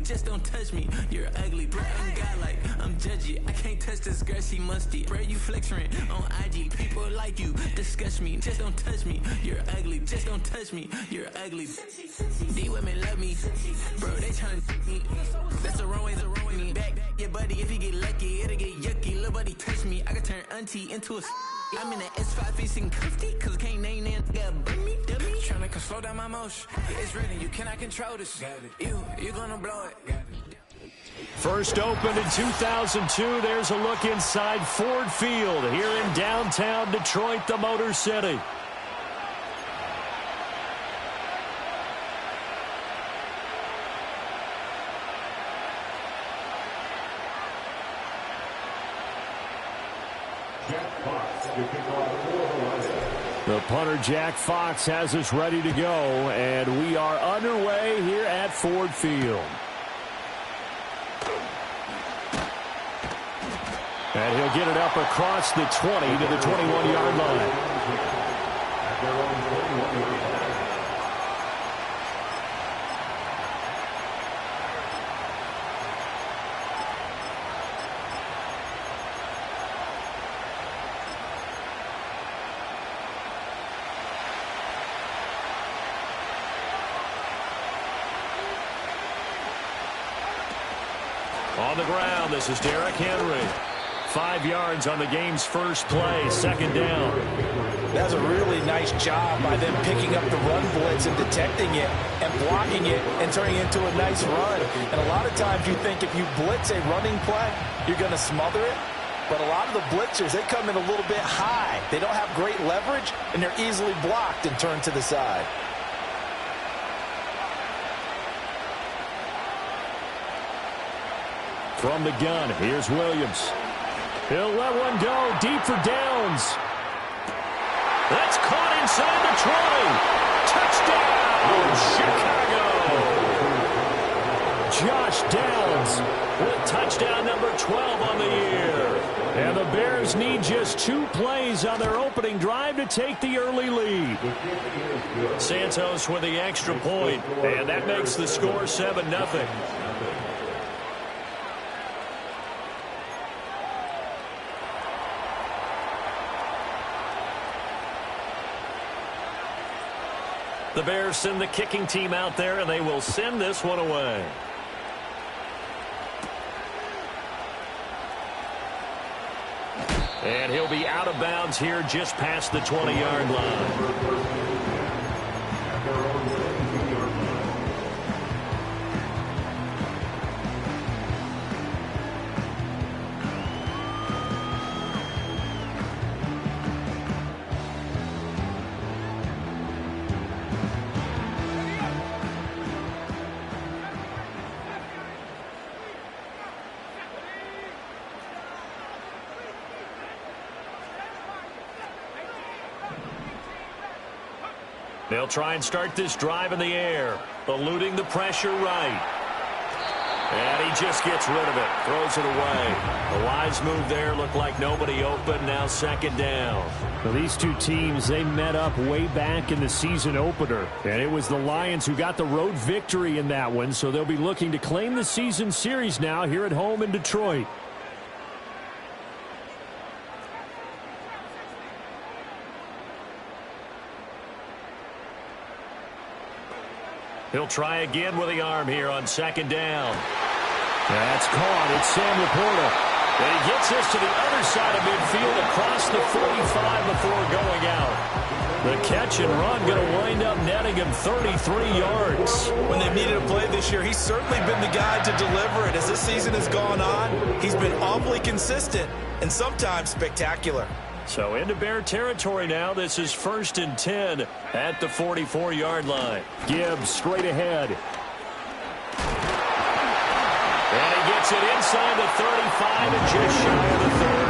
just don't touch me. You're ugly, bro. I'm godlike, I'm judgy. I can't touch this girl, she musty. Bro, you flexing on IG. People like you disgust me. Just don't touch me. You're ugly, just don't touch me. You're ugly. These women love me, bro. They tryna me. That's the wrong way to me. Back your buddy, if he get lucky, it'll get yucky. Little buddy touch me, I can turn auntie into a. I'm in the S5 facing cuffy, cause I can't name that guy but me, dummy. Tryna slow down my motion. It's written, you cannot control this. You gonna blow it. First opened in 2002. There's a look inside Ford Field here in downtown Detroit, the Motor City. The punter, Jack Fox, has us ready to go, and we are underway here at Ford Field. And he'll get it up across the 20 to the 21-yard line. On the ground, this is Derrick Henry. 5 yards on the game's first play, second down. That's a really nice job by them picking up the run blitz and detecting it and blocking it and turning it into a nice run. And a lot of times you think if you blitz a running play, you're going to smother it. But a lot of the blitzers, they come in a little bit high. They don't have great leverage, and they're easily blocked and turned to the side. From the gun, here's Williams. He'll let one go deep for Downs. That's caught inside the 20. Touchdown, Chicago! Josh Downs with touchdown number 12 on the year. And the Bears need just 2 plays on their opening drive to take the early lead. Santos with the extra point, and that makes the score 7-0. The Bears send the kicking team out there, and they will send this one away. And he'll be out of bounds here just past the 20-yard line. They'll try and start this drive in the air, eluding the pressure right. And he just gets rid of it, throws it away. A wise move there, looked like nobody open, now second down. Well, these two teams, they met up way back in the season opener. And it was the Lions who got the road victory in that one, so they'll be looking to claim the season series now here at home in Detroit. He'll try again with the arm here on second down. That's caught. It's Sam Laporta. And he gets this to the other side of midfield across the 45 before going out. The catch and run going to wind up netting him 33 yards. When they've needed a play this year, he's certainly been the guy to deliver it. As this season has gone on, he's been awfully consistent and sometimes spectacular. So into Bear territory now. This is 1st and 10 at the 44-yard line. Gibbs straight ahead. And he gets it inside the 35 and just shy of the 30.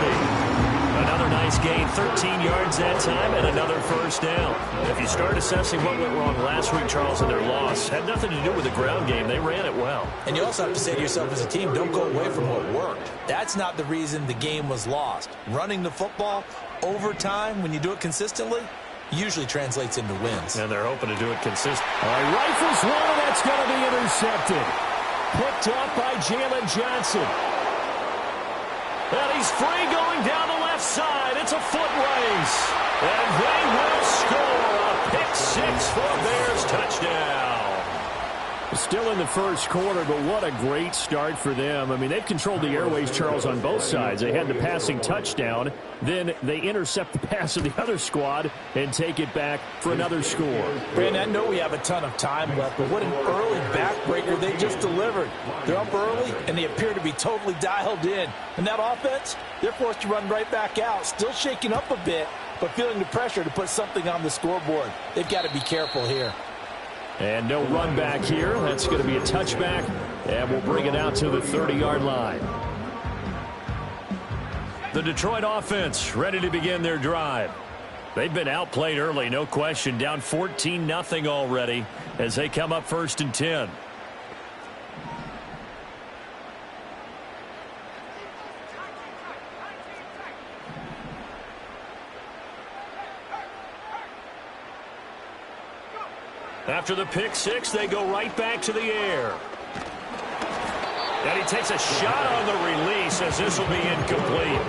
Another nice gain, 13 yards that time, and another first down. If you start assessing what went wrong last week, Charles, in their loss, had nothing to do with the ground game. They ran it well. And you also have to say to yourself as a team, don't go away from what worked. That's not the reason the game was lost. Running the football over time, when you do it consistently, usually translates into wins. And they're hoping to do it consistently. All right, rifles one, and that's going to be intercepted. picked up by Jalen Johnson. And he's free going down the left side. It's a foot race. And they will score a pick six for a Bears touchdown. Still in the first quarter, but what a great start for them. I mean, they've controlled the airways, Charles, on both sides. They had the passing touchdown. Then they intercept the pass of the other squad and take it back for another score. Brandon, I know we have a ton of time left, but what an early backbreaker they just delivered. They're up early, and they appear to be totally dialed in. And that offense, they're forced to run right back out, still shaking up a bit, but feeling the pressure to put something on the scoreboard. They've got to be careful here. And no run back here. That's going to be a touchback, and we'll bring it out to the 30-yard line. The Detroit offense ready to begin their drive. They've been outplayed early, no question, down 14-0 already as they come up 1st and 10. After the pick six, they go right back to the air. And he takes a shot on the release as this will be incomplete.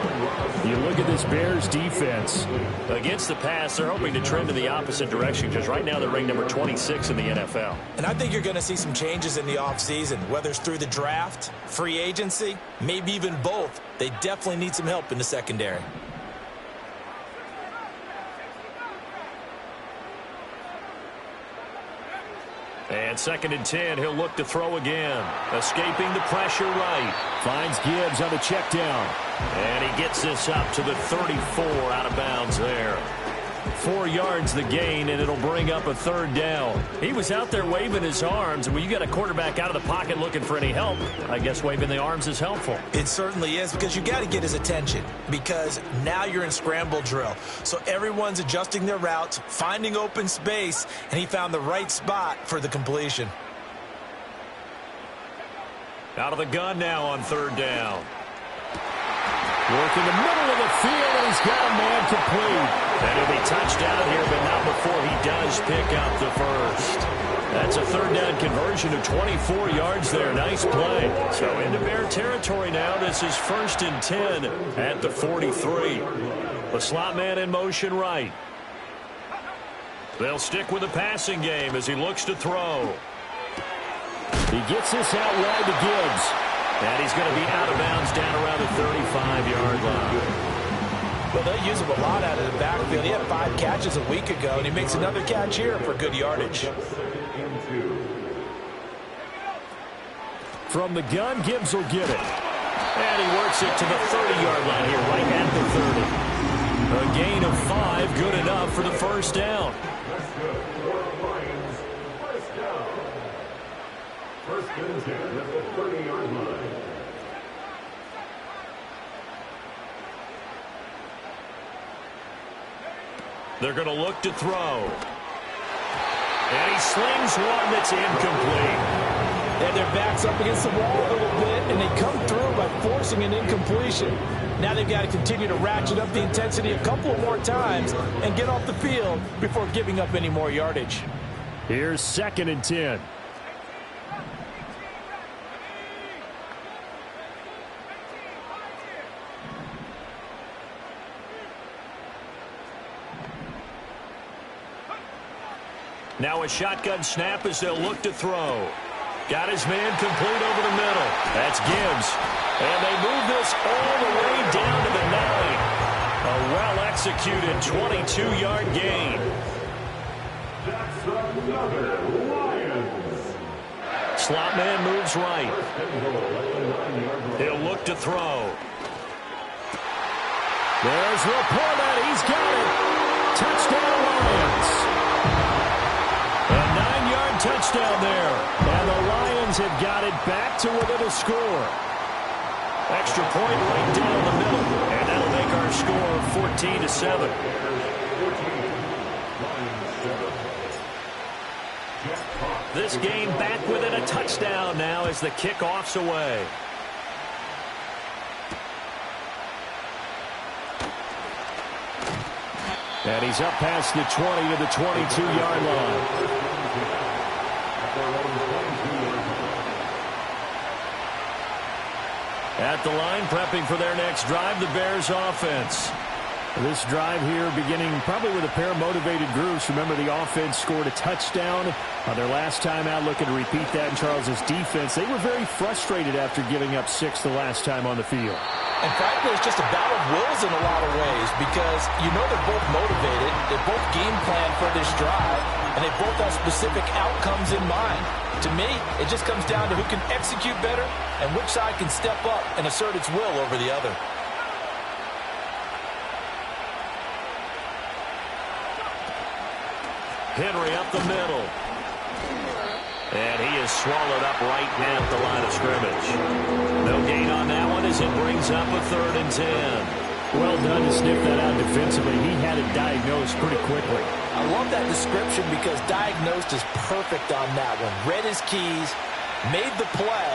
You look at this Bears defense. Against the pass, they're hoping to trend in the opposite direction because right now they're ranked number 26 in the NFL. And I think you're going to see some changes in the offseason, whether it's through the draft, free agency, maybe even both. They definitely need some help in the secondary. And 2nd and 10, he'll look to throw again. Escaping the pressure right. Finds Gibbs on the check down. And he gets this up to the 34 out of bounds there. 4 yards the gain, and it'll bring up a 3rd down. He was out there waving his arms, and when you got a quarterback out of the pocket looking for any help, I guess waving the arms is helpful. It certainly is, because you got to get his attention, because now you're in scramble drill. So everyone's adjusting their routes, finding open space, and he found the right spot for the completion. Out of the gun now on 3rd down. Work in the middle of the field, and he's got a man complete. And he'll be touchdown here, but not before he does pick up the first. That's a 3rd down conversion of 24 yards there. Nice play. So into Bear territory now. This is 1st and 10 at the 43. The slot man in motion right. They'll stick with the passing game as he looks to throw. He gets this out wide to Gibbs. And he's going to be out of bounds down around the 35-yard line. Well, they'll use him a lot out of the backfield. He had 5 catches a week ago, and he makes another catch here for good yardage. From the gun, Gibbs will get it. And he works it to the 30-yard line here, right at the 30. A gain of 5, good enough for the 1st down. First and 10 at the 30-yard line. They're going to look to throw. And he slings one that's incomplete. And their back's up against the wall a little bit, and they come through by forcing an incompletion. Now they've got to continue to ratchet up the intensity a couple more times and get off the field before giving up any more yardage. Here's 2nd and 10. Now a shotgun snap as they'll look to throw. Got his man complete over the middle. That's Gibbs. And they move this all the way down to the 9. A well-executed 22-yard gain. Slot man moves right. He'll look to throw. There's Laporta. He's got it. Touchdown Lions. A 9-yard touchdown there. And the Lions have got it back to within a score. Extra point right down the middle. And that'll make our score 14-7. This game back within a touchdown now as the kickoff's away. And he's up past the 20 to the 22-yard line. At the line, prepping for their next drive, the Bears offense. This drive here beginning probably with a pair of motivated groups. Remember, the offense scored a touchdown on their last time out, looking to repeat that in Charles' defense. They were very frustrated after giving up 6 the last time on the field. And frankly, it's just a battle of wills in a lot of ways because you know they're both motivated, they both game plan for this drive, and they both have specific outcomes in mind. To me, it just comes down to who can execute better and which side can step up and assert its will over the other. Henry up the middle. And he is swallowed up right at the line of scrimmage. No gain on that one as it brings up a 3rd and 10. Well done to sniff that out defensively. He had it diagnosed pretty quickly. I love that description because diagnosed is perfect on that one. Read his keys, made the play,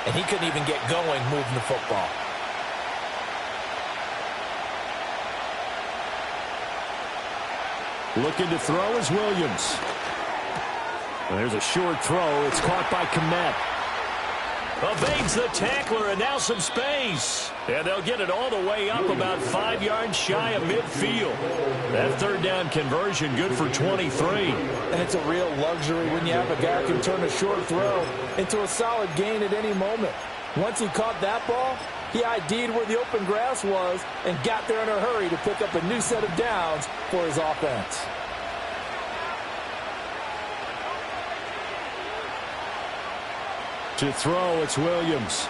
and he couldn't even get going moving the football. Looking to throw is Williams. There's a short throw. It's caught by Kmet. Evades the tackler, and now some space. And they'll get it all the way up about 5 yards shy of midfield. That 3rd down conversion good for 23. And it's a real luxury when you have a guy who can turn a short throw into a solid gain at any moment. Once he caught that ball, he ID'd where the open grass was and got there in a hurry to pick up a new set of downs for his offense. To throw, it's Williams.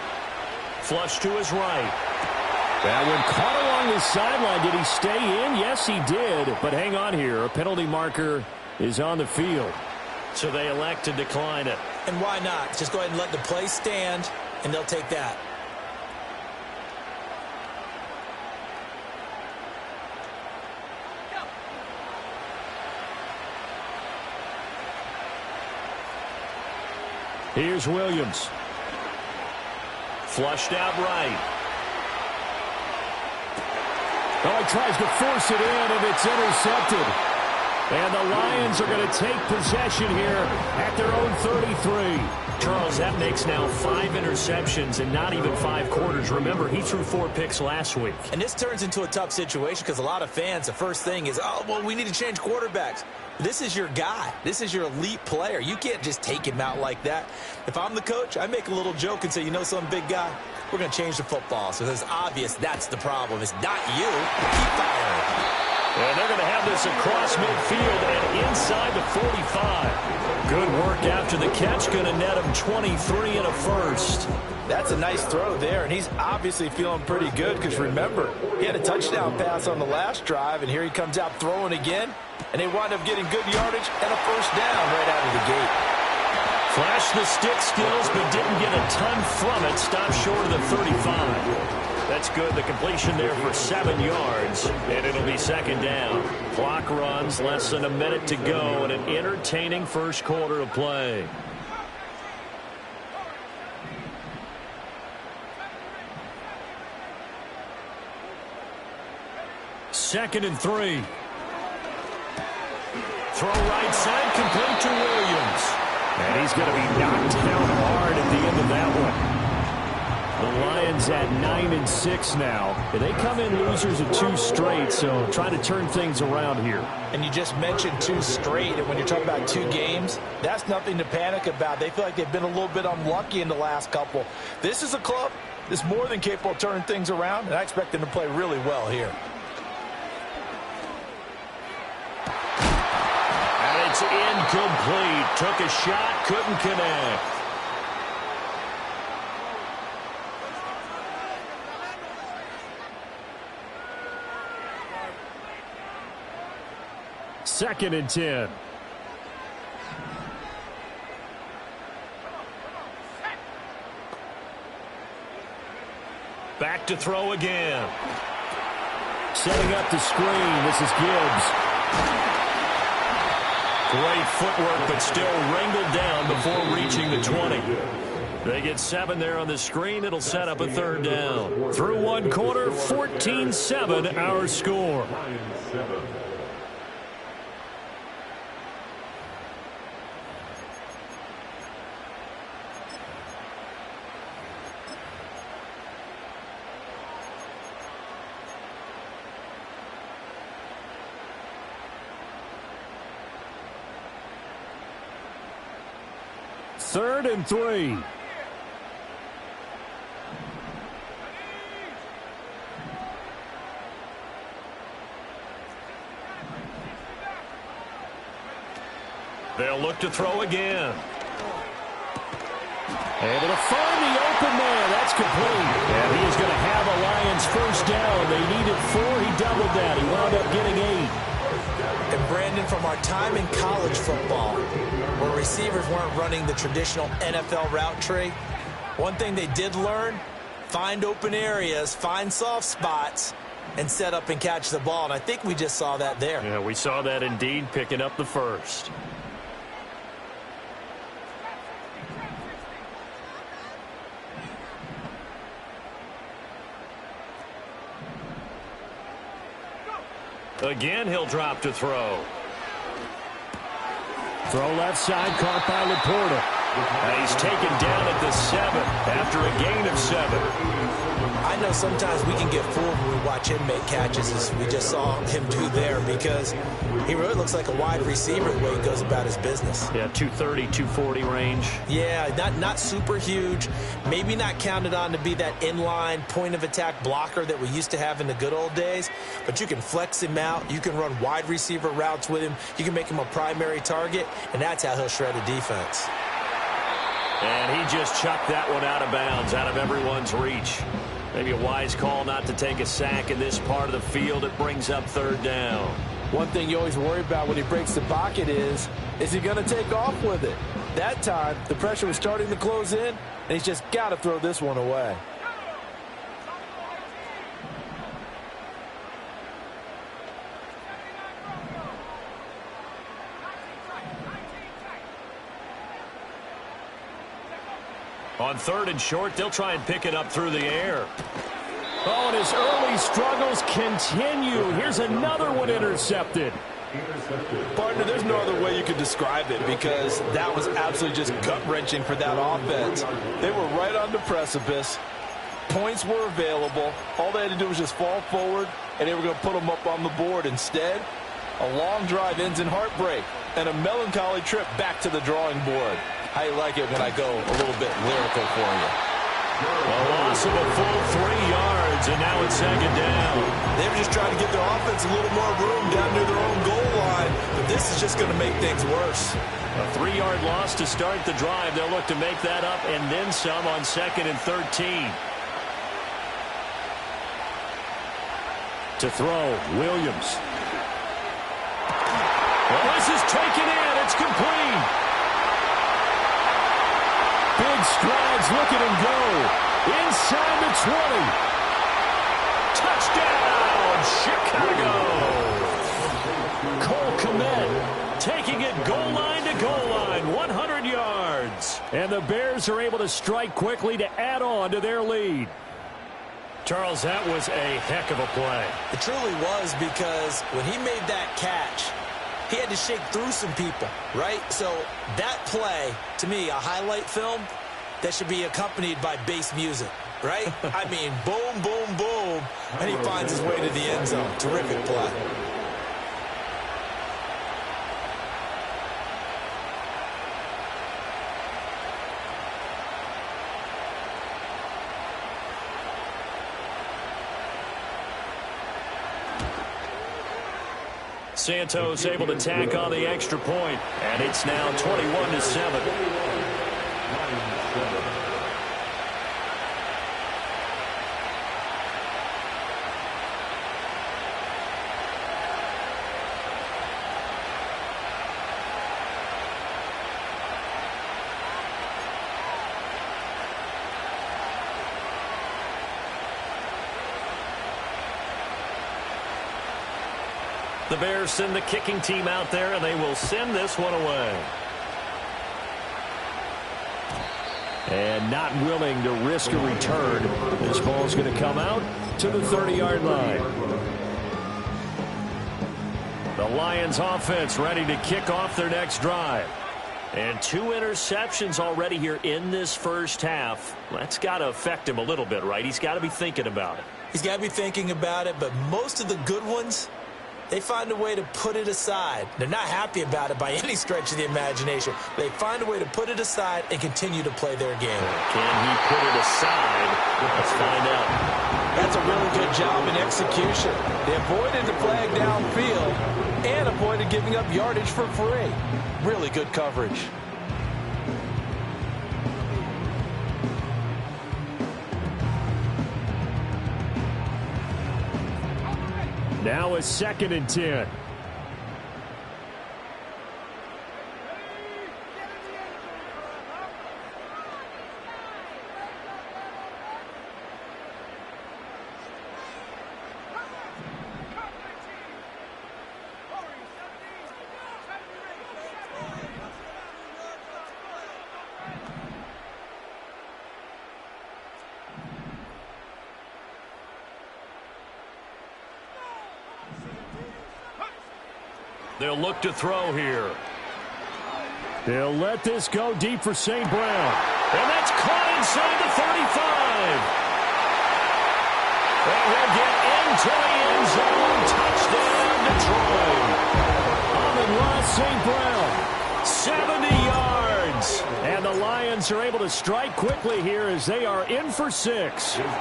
Flush to his right. That one caught along the sideline. Did he stay in? Yes, he did. But hang on here. A penalty marker is on the field. So they elect to decline it. And why not? Just go ahead and let the play stand, and they'll take that. Here's Williams. Flushed out right. Oh, he tries to force it in, and it's intercepted. And the Lions are going to take possession here at their own 33. Charles, that makes now 5 interceptions in not even 5 quarters. Remember, he threw 4 picks last week. And this turns into a tough situation because a lot of fans, the first thing is, oh, well, we need to change quarterbacks. This is your guy. This is your elite player. You can't just take him out like that. If I'm the coach, I make a little joke and say, you know some big guy, we're going to change the football. So it's obvious that's the problem. It's not you. Keep firing. And they're going to have this across midfield and inside the 45. Good work after the catch. Going to net him 23 and a first. That's a nice throw there, and he's obviously feeling pretty good because, remember, he had a touchdown pass on the last drive, and here he comes out throwing again, and they wind up getting good yardage and a first down right out of the gate. Flashed the stick skills, but didn't get a ton from it. Stopped short of the 35. That's good. The completion there for 7 yards, and it'll be 2nd down. Clock runs, less than a minute to go, and an entertaining first quarter of play. Second and 3. Throw right side, complete to Williams. And he's going to be knocked down hard at the end of that one. The Lions at 9-6 now. They come in losers of 2 straight, so trying to turn things around here. And you just mentioned 2 straight, and when you're talking about 2 games, that's nothing to panic about. They feel like they've been a little bit unlucky in the last couple. This is a club that's more than capable of turning things around, and I expect them to play really well here. And it's incomplete. Took a shot, couldn't connect. Second and 10. Back to throw again. Setting up the screen. This is Gibbs. Great footwork, but still wrangled down before reaching the 20. They get 7 there on the screen. It'll set up a 3rd down. Through 1 quarter, 14-7 our score. 3rd and 3. They'll look to throw again. Able to find the open man. That's complete. And he is going to have a Lions first down. They needed 4. He doubled that. He wound up getting 8. And Brandon, from our time in college football, where receivers weren't running the traditional NFL route tree, one thing they did learn, find open areas, find soft spots, and set up and catch the ball. And I think we just saw that there. Yeah, we saw that indeed, picking up the first. Again, he'll drop to throw. Throw left side, caught by Laporta. And he's taken down at the 7 after a gain of 7. I know sometimes we can get fooled when we watch him make catches, as we just saw him do there, because he really looks like a wide receiver the way he goes about his business. Yeah, 230, 240 range. Yeah, not super huge. Maybe not counted on to be that inline point-of-attack blocker that we used to have in the good old days, but you can flex him out. You can run wide receiver routes with him. You can make him a primary target, and that's how he'll shred a defense. And he just chucked that one out of bounds, out of everyone's reach. Maybe a wise call not to take a sack in this part of the field. It brings up 3rd down. One thing you always worry about when he breaks the pocket is he going to take off with it? That time, the pressure was starting to close in, and he's just got to throw this one away. On 3rd and short, they'll try and pick it up through the air. Oh, and his early struggles continue. Here's another one intercepted. Partner, there's no other way you could describe it, because that was absolutely just gut-wrenching for that offense. They were right on the precipice. Points were available. All they had to do was just fall forward, and they were going to put them up on the board. Instead, a long drive ends in heartbreak and a melancholy trip back to the drawing board. How you like it when I go a little bit lyrical for you? A loss of a full 3 yards, and now it's 2nd down. They were just trying to give their offense a little more room down near their own goal line, but this is just going to make things worse. A 3-yard loss to start the drive. They'll look to make that up and then some on 2nd and 13. To throw, Williams. Well, this is taken in. It's complete. Big strides, look at him go. Inside the 20. Touchdown, Chicago. Cole Kmet taking it goal line to goal line, 100 yards. And the Bears are able to strike quickly to add on to their lead. Charles, that was a heck of a play. It truly was, because when he made that catch, he had to shake through some people, right? So that play, to me, a highlight film that should be accompanied by bass music, right? I mean, boom, boom, boom, and he finds his way to the end zone. Terrific play. Santos able to tack on the extra point, and it's now 21-7. The Bears send the kicking team out there, and they will send this one away. And not willing to risk a return. This ball's going to come out to the 30-yard line. The Lions offense ready to kick off their next drive. And 2 interceptions already here in this first half. That's got to affect him a little bit, right? He's got to be thinking about it. He's got to be thinking about it, but most of the good ones they find a way to put it aside. They're not happy about it by any stretch of the imagination. They find a way to put it aside and continue to play their game. Can he put it aside? Let's find out. That's a really good job in execution. They avoided the flag downfield and avoided giving up yardage for free. Really good coverage. Now it's 2nd and 10. They'll look to throw here. They'll let this go deep for St. Brown. And that's caught inside the 35. And he'll get into the end zone. Touchdown, Detroit. Amon-Ra St. Brown. 70 yards. And the Lions are able to strike quickly here as they are in for 6. Point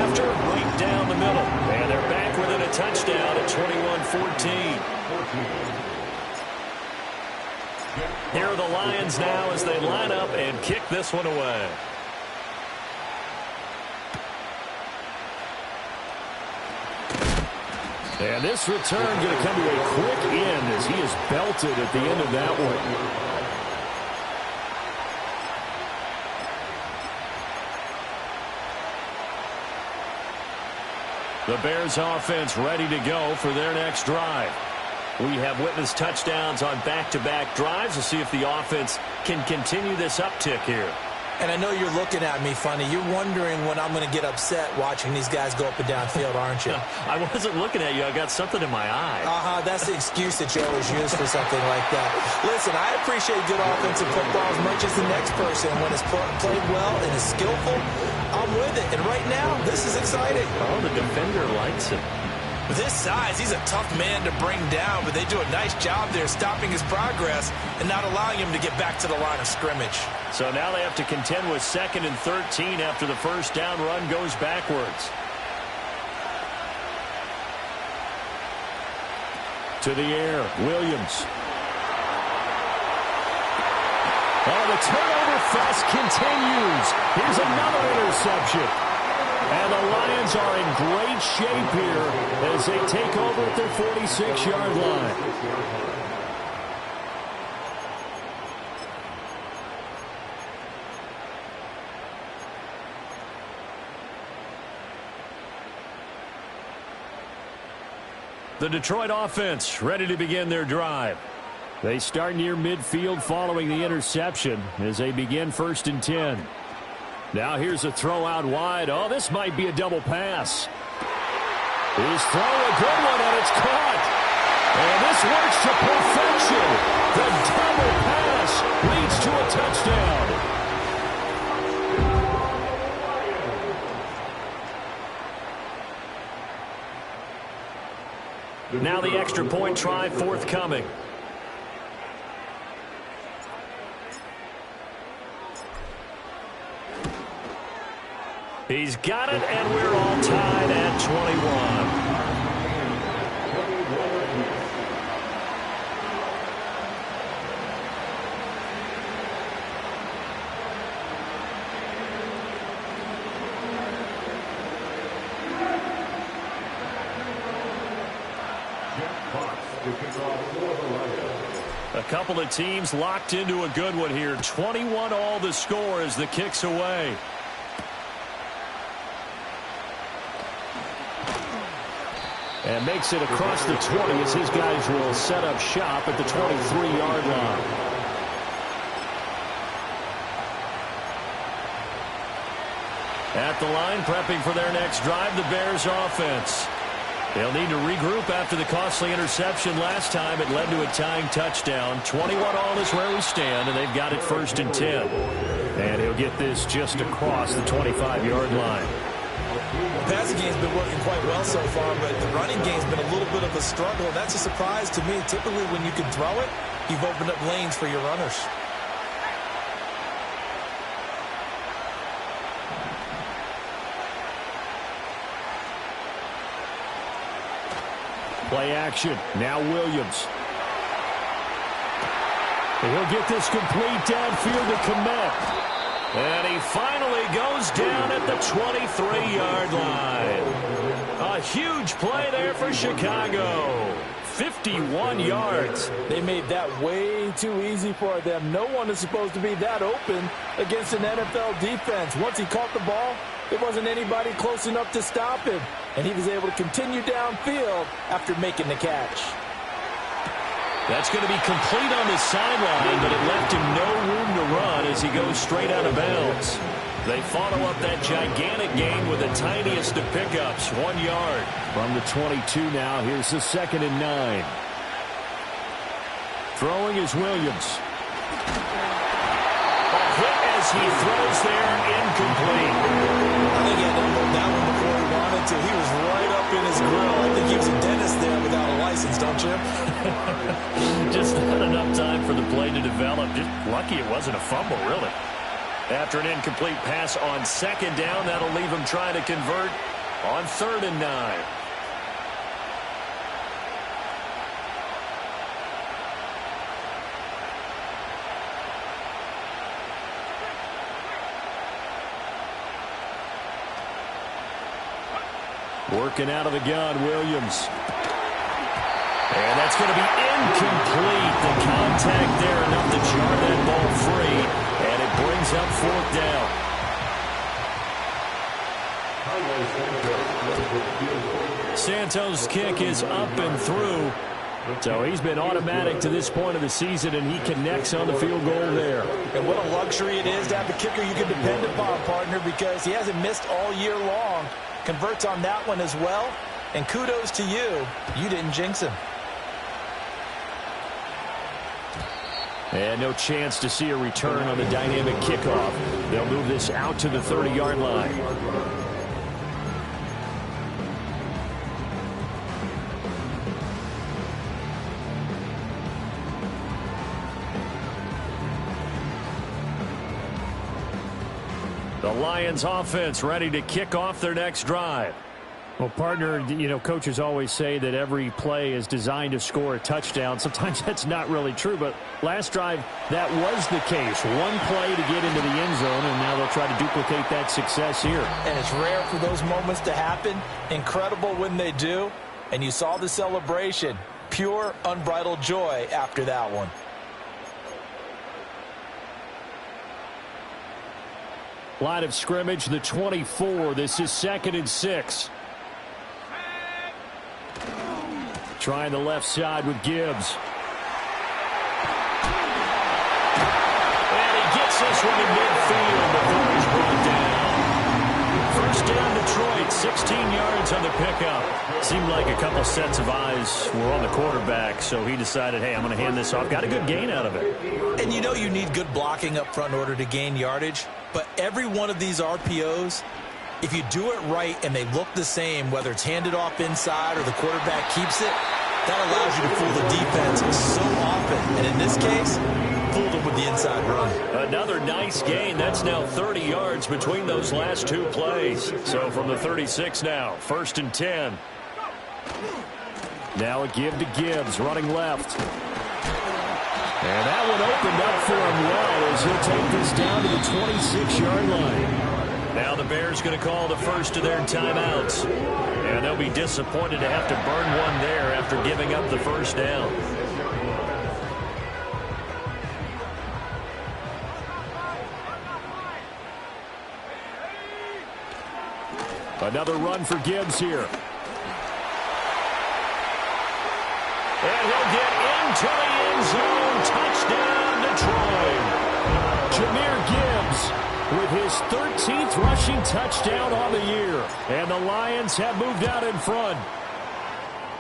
after, right down the middle. And they're back within a touchdown at 21-14. Here are the Lions now as they line up and kick this one away. And this return going to come to a quick end as he is belted at the end of that one. The Bears offense ready to go for their next drive. We have witnessed touchdowns on back-to-back drives. We'll see if the offense can continue this uptick here. And I know you're looking at me funny. You're wondering when I'm going to get upset watching these guys go up and down field, aren't you? I wasn't looking at you. I got something in my eye. That's the excuse that you always use for something like that. Listen, I appreciate good offensive football as much as the next person. When it's played well and is skillful, I'm with it. And right now, this is exciting. Oh, the defender likes it. With his size, he's a tough man to bring down, but they do a nice job there stopping his progress and not allowing him to get back to the line of scrimmage. So now they have to contend with 2nd and 13 after the first down run goes backwards. To the air, Williams. Oh, the turnover fest continues. Here's another interception. And the Lions are in great shape here as they take over at their 46-yard line. The Detroit offense ready to begin their drive. They start near midfield following the interception as they begin 1st and 10. Now here's a throw out wide. Oh, this might be a double pass. He's throwing a good one, and it's caught. And this works to perfection. The double pass leads to a touchdown. Now the extra point try forthcoming. He's got it, and we're all tied at 21. A couple of teams locked into a good one here. 21 all the score as the kick's away. And makes it across the 20 as his guys will set up shop at the 23-yard line. At the line, prepping for their next drive, the Bears offense. They'll need to regroup after the costly interception last time. It led to a tying touchdown. 21 all is where we stand, and they've got it 1st and 10. And he'll get this just across the 25-yard line. The passing game's been working quite well so far, but the running game's been a little bit of a struggle. That's a surprise to me. Typically, when you can throw it, you've opened up lanes for your runners. Play action. Now Williams. And he'll get this complete downfield to Kmet. And he finally goes down at the 23-yard line. A huge play there for Chicago. 51 yards. They made that way too easy for them. No one is supposed to be that open against an NFL defense. Once he caught the ball, there wasn't anybody close enough to stop him. And he was able to continue downfield after making the catch. That's going to be complete on the sideline, but it left him no room to run as he goes straight out of bounds. They follow up that gigantic gain with the tiniest of pickups, 1 yard. From the 22 now, here's the 2nd and 9. Throwing is Williams. A hit as he throws there, incomplete. I think he had to hold that one before he wanted to. He was right up in his grill. I think he was a dentist there without a license, don't you? Just not enough time for the play to develop. Just lucky it wasn't a fumble, really. After an incomplete pass on 2nd down, that'll leave him trying to convert on 3rd and 9. Working out of the gun, Williams. And that's going to be incomplete. The contact there enough to jar that ball free. And it brings up 4th down. Santos' kick is up and through. So he's been automatic to this point of the season, and he connects on the field goal there. And what a luxury it is to have a kicker you can depend upon, partner, because he hasn't missed all year long. Converts on that one as well. And kudos to you. You didn't jinx him. And no chance to see a return on the dynamic kickoff. They'll move this out to the 30-yard line. The Lions offense ready to kick off their next drive. Well, partner, you know, coaches always say that every play is designed to score a touchdown. Sometimes that's not really true, but last drive, that was the case. One play to get into the end zone, and now they'll try to duplicate that success here. And it's rare for those moments to happen. Incredible when they do. And you saw the celebration. Pure, unbridled joy after that one. Line of scrimmage, the 24. This is 2nd and 6. Trying the left side with Gibbs. And he gets this one in midfield before he's brought down. First down, Detroit, 16 yards on the pickup. Seemed like a couple sets of eyes were on the quarterback, so he decided, hey, I'm going to hand this off. Got a good gain out of it. And you know you need good blocking up front in order to gain yardage. But every one of these RPOs, if you do it right and they look the same, whether it's handed off inside or the quarterback keeps it, that allows you to fool the defense so often. And in this case, fooled them with the inside run. Another nice gain. That's now 30 yards between those last two plays. So from the 36 now, 1st and 10. Now a give to Gibbs, running left. And that one opened up for him well as he'll take this down to the 26-yard line. Now the Bears going to call the first of their timeouts. And they'll be disappointed to have to burn one there after giving up the first down. Another run for Gibbs here. And he'll get into the end zone. Touchdown, Detroit. Jahmyr Gibbs with his 13th rushing touchdown on the year. And the Lions have moved out in front.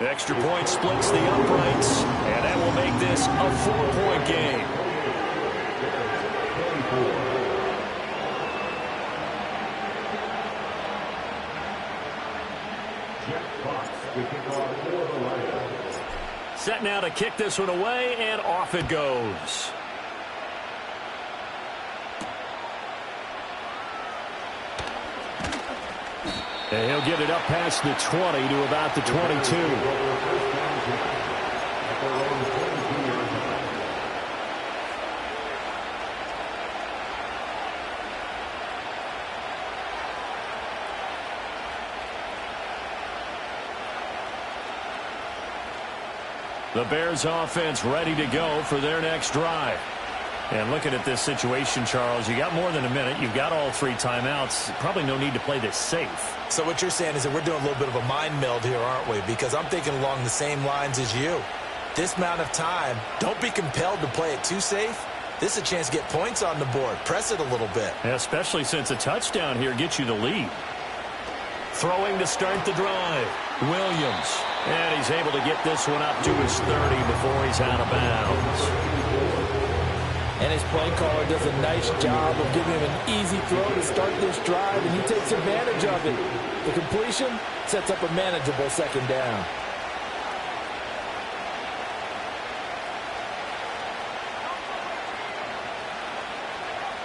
Extra point splits the uprights, and that will make this a 4-point game. Cox to kick off for the Lions. Set now to kick this one away, and off it goes. And he'll get it up past the 20 to about the 22. The Bears offense ready to go for their next drive. And looking at this situation, Charles, you got more than a minute. You've got all 3 timeouts. Probably no need to play this safe. So what you're saying is that we're doing a little bit of a mind meld here, aren't we? Because I'm thinking along the same lines as you. This amount of time, don't be compelled to play it too safe. This is a chance to get points on the board. Press it a little bit. Yeah, especially since a touchdown here gets you the lead. Throwing to start the drive, Williams. And he's able to get this one up to his 30 before he's out of bounds. And his play caller does a nice job of giving him an easy throw to start this drive, and he takes advantage of it. The completion sets up a manageable second down.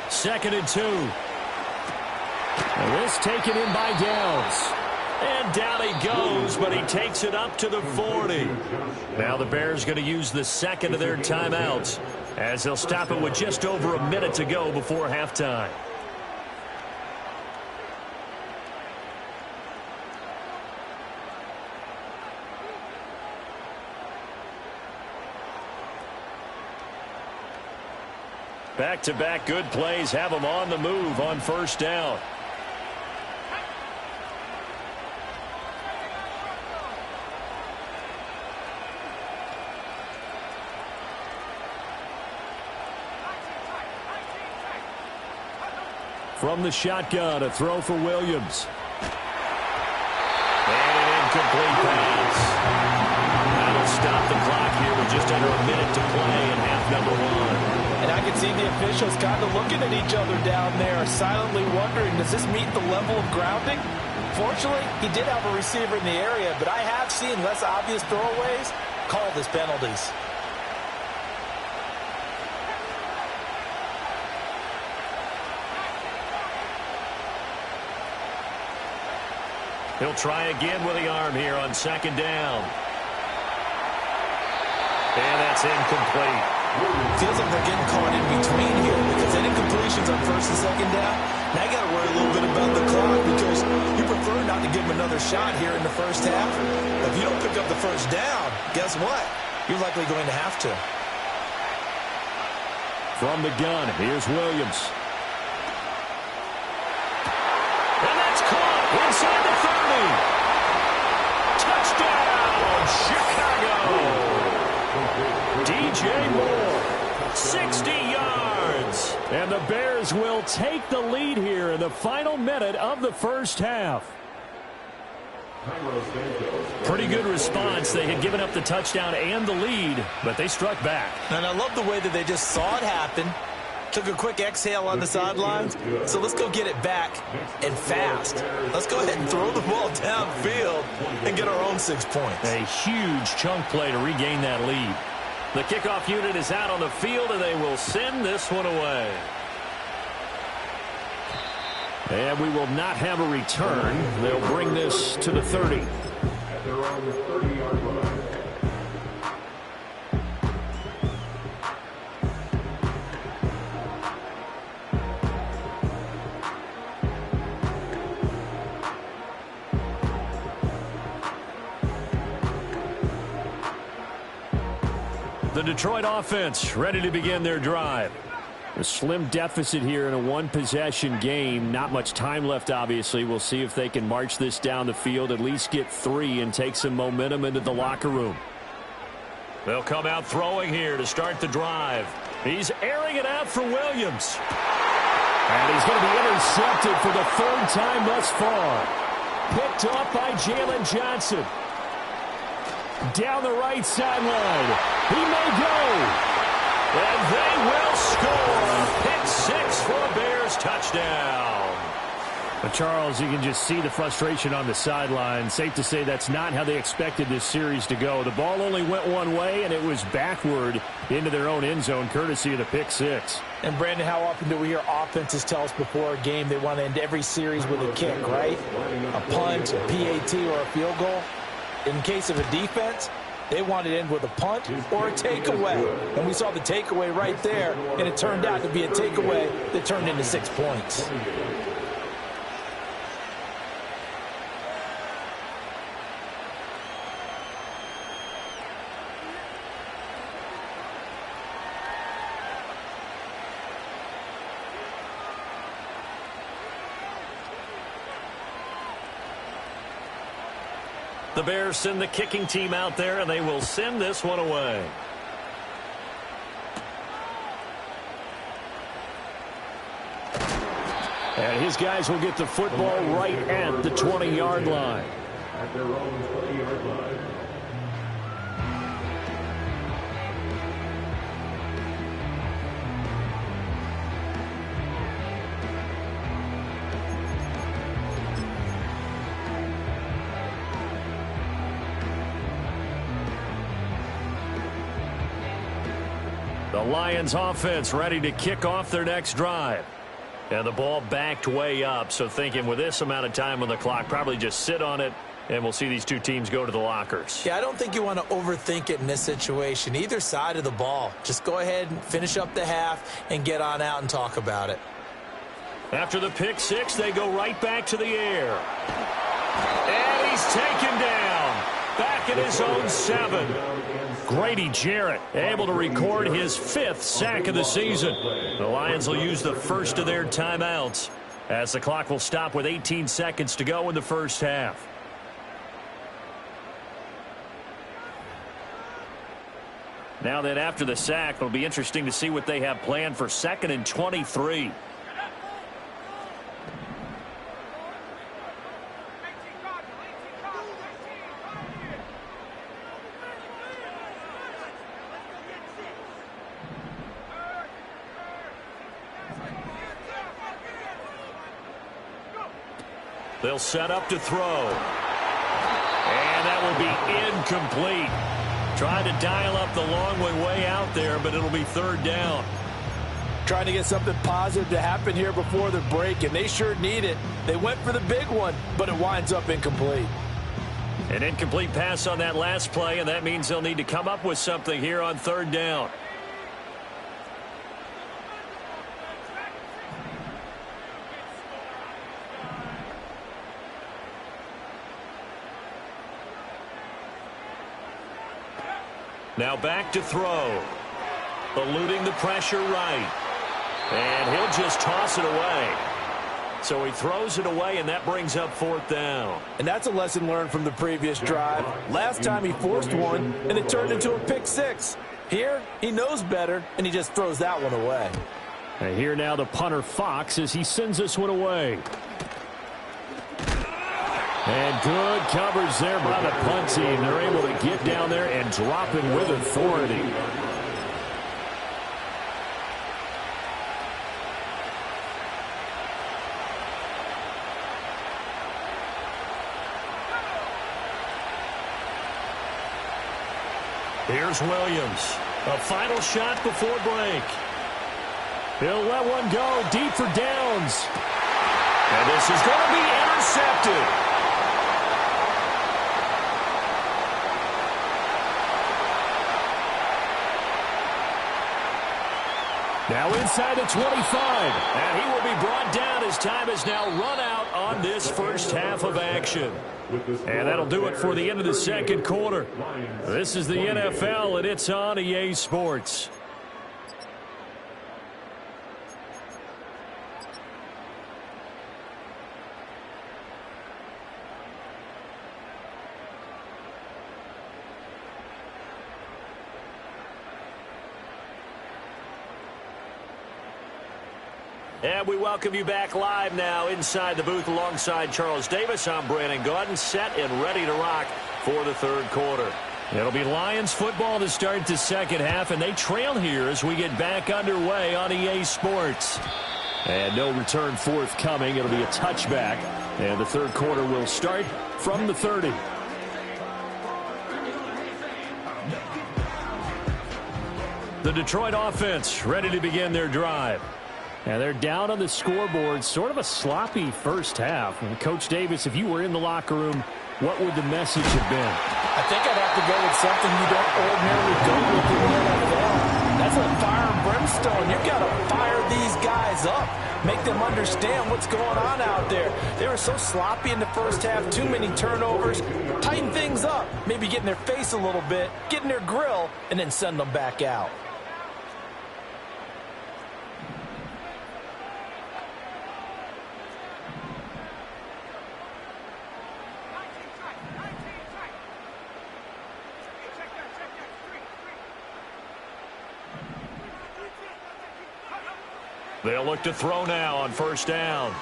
Second and 2. And this taken in by Downs. And down he goes, but he takes it up to the 40. Now the Bears going to use the second of their timeouts as they'll stop it with just over a minute to go before halftime. Back-to-back good plays have them on the move on first down. From the shotgun, a throw for Williams. And an incomplete pass. That'll stop the clock here with just under a minute to play in half number 1. And I can see the officials kind of looking at each other down there, silently wondering, does this meet the level of grounding? Fortunately, he did have a receiver in the area, but I have seen less obvious throwaways called as penalties. He'll try again with the arm here on second down. And that's incomplete. Feels like they're getting caught in between here because that incompletion's on first and second down. Now you got to worry a little bit about the clock because you prefer not to give them another shot here in the first half. If you don't pick up the first down, guess what? You're likely going to have to. From the gun, here's Williams. And that's caught inside the 30. Touchdown, Chicago! DJ Moore, 60 yards. And the Bears will take the lead here in the final minute of the first half. Pretty good response. They had given up the touchdown and the lead, but they struck back. And I love the way that they just saw it happen, took a quick exhale on the sidelines. So let's go get it back and fast. Let's go ahead and throw the ball downfield and get our own 6 points. A huge chunk play to regain that lead. The kickoff unit is out on the field, and they will send this one away. And we will not have a return. They'll bring this to the 30. At their own 30-yard line. The Detroit offense ready to begin their drive. A slim deficit here in a one-possession game. Not much time left, obviously. We'll see if they can march this down the field, at least get 3 and take some momentum into the locker room. They'll come out throwing here to start the drive. He's airing it out for Williams. And he's going to be intercepted for the 3rd time thus far. Picked off by Jalen Johnson. Down the right sideline. He may go. And they will score. A pick 6 for a Bears touchdown. But Charles, you can just see the frustration on the sideline. Safe to say that's not how they expected this series to go. The ball only went one way, and it was backward into their own end zone, courtesy of the pick six. And, Brandon, how often do we hear offenses tell us before a game they want to end every series with a kick, right? A punt, a PAT, or a field goal. In case of a defense, they wanted to end with a punt or a takeaway. And we saw the takeaway right there, and it turned out to be a takeaway that turned into 6 points. The Bears send the kicking team out there, and they will send this one away. And his guys will get the football right at the 20-yard line. At their own 20-yard line. The Lions offense ready to kick off their next drive. And the ball backed way up, so thinking with this amount of time on the clock, probably just sit on it, and we'll see these two teams go to the lockers. Yeah, I don't think you want to overthink it in this situation. Either side of the ball. Just go ahead and finish up the half and get on out and talk about it. After the pick six, they go right back to the air. And he's taken down. Back at his own 7. Grady Jarrett able to record his 5th sack of the season. The Lions will use the first of their timeouts as the clock will stop with 18 seconds to go in the first half. Now then, after the sack, it'll be interesting to see what they have planned for 2nd and 23. They'll set up to throw. And that will be incomplete. Trying to dial up the long way out there, but it'll be 3rd down. Trying to get something positive to happen here before the break, and they sure need it. They went for the big one, but it winds up incomplete. An incomplete pass on that last play, and that means they'll need to come up with something here on 3rd down. Now back to throw. Eluding the pressure right. And he'll just toss it away. So he throws it away, and that brings up 4th down. And that's a lesson learned from the previous drive. Last time he forced one, and it turned into a pick six. Here, he knows better, and he just throws that one away. And here now the punter Fox as he sends this one away. And good coverage there by the punt team. They're able to get down there and drop it with authority. Here's Williams. A final shot before break. He'll let one go deep for downs. And this is going to be intercepted. Now inside the 25. And he will be brought down as time has now run out on this first half of action. And that'll do it for the end of the second quarter. This is the NFL, and it's on EA Sports. And we welcome you back live now inside the booth alongside Charles Davis. I'm Brandon Gaudin, set and ready to rock for the third quarter. It'll be Lions football to start the second half, and they trail here as we get back underway on EA Sports. And no return forthcoming. It'll be a touchback. And the third quarter will start from the 30. The Detroit offense ready to begin their drive. And they're down on the scoreboard. Sort of a sloppy first half. And Coach Davis, if you were in the locker room, what would the message have been? I think I'd have to go with something you don't ordinarily go with in the NFL. That's a fire and brimstone. You've got to fire these guys up. Make them understand what's going on out there. They were so sloppy in the first half. Too many turnovers. Tighten things up. Maybe get in their face a little bit. Get in their grill. And then send them back out. They'll look to throw now on first down.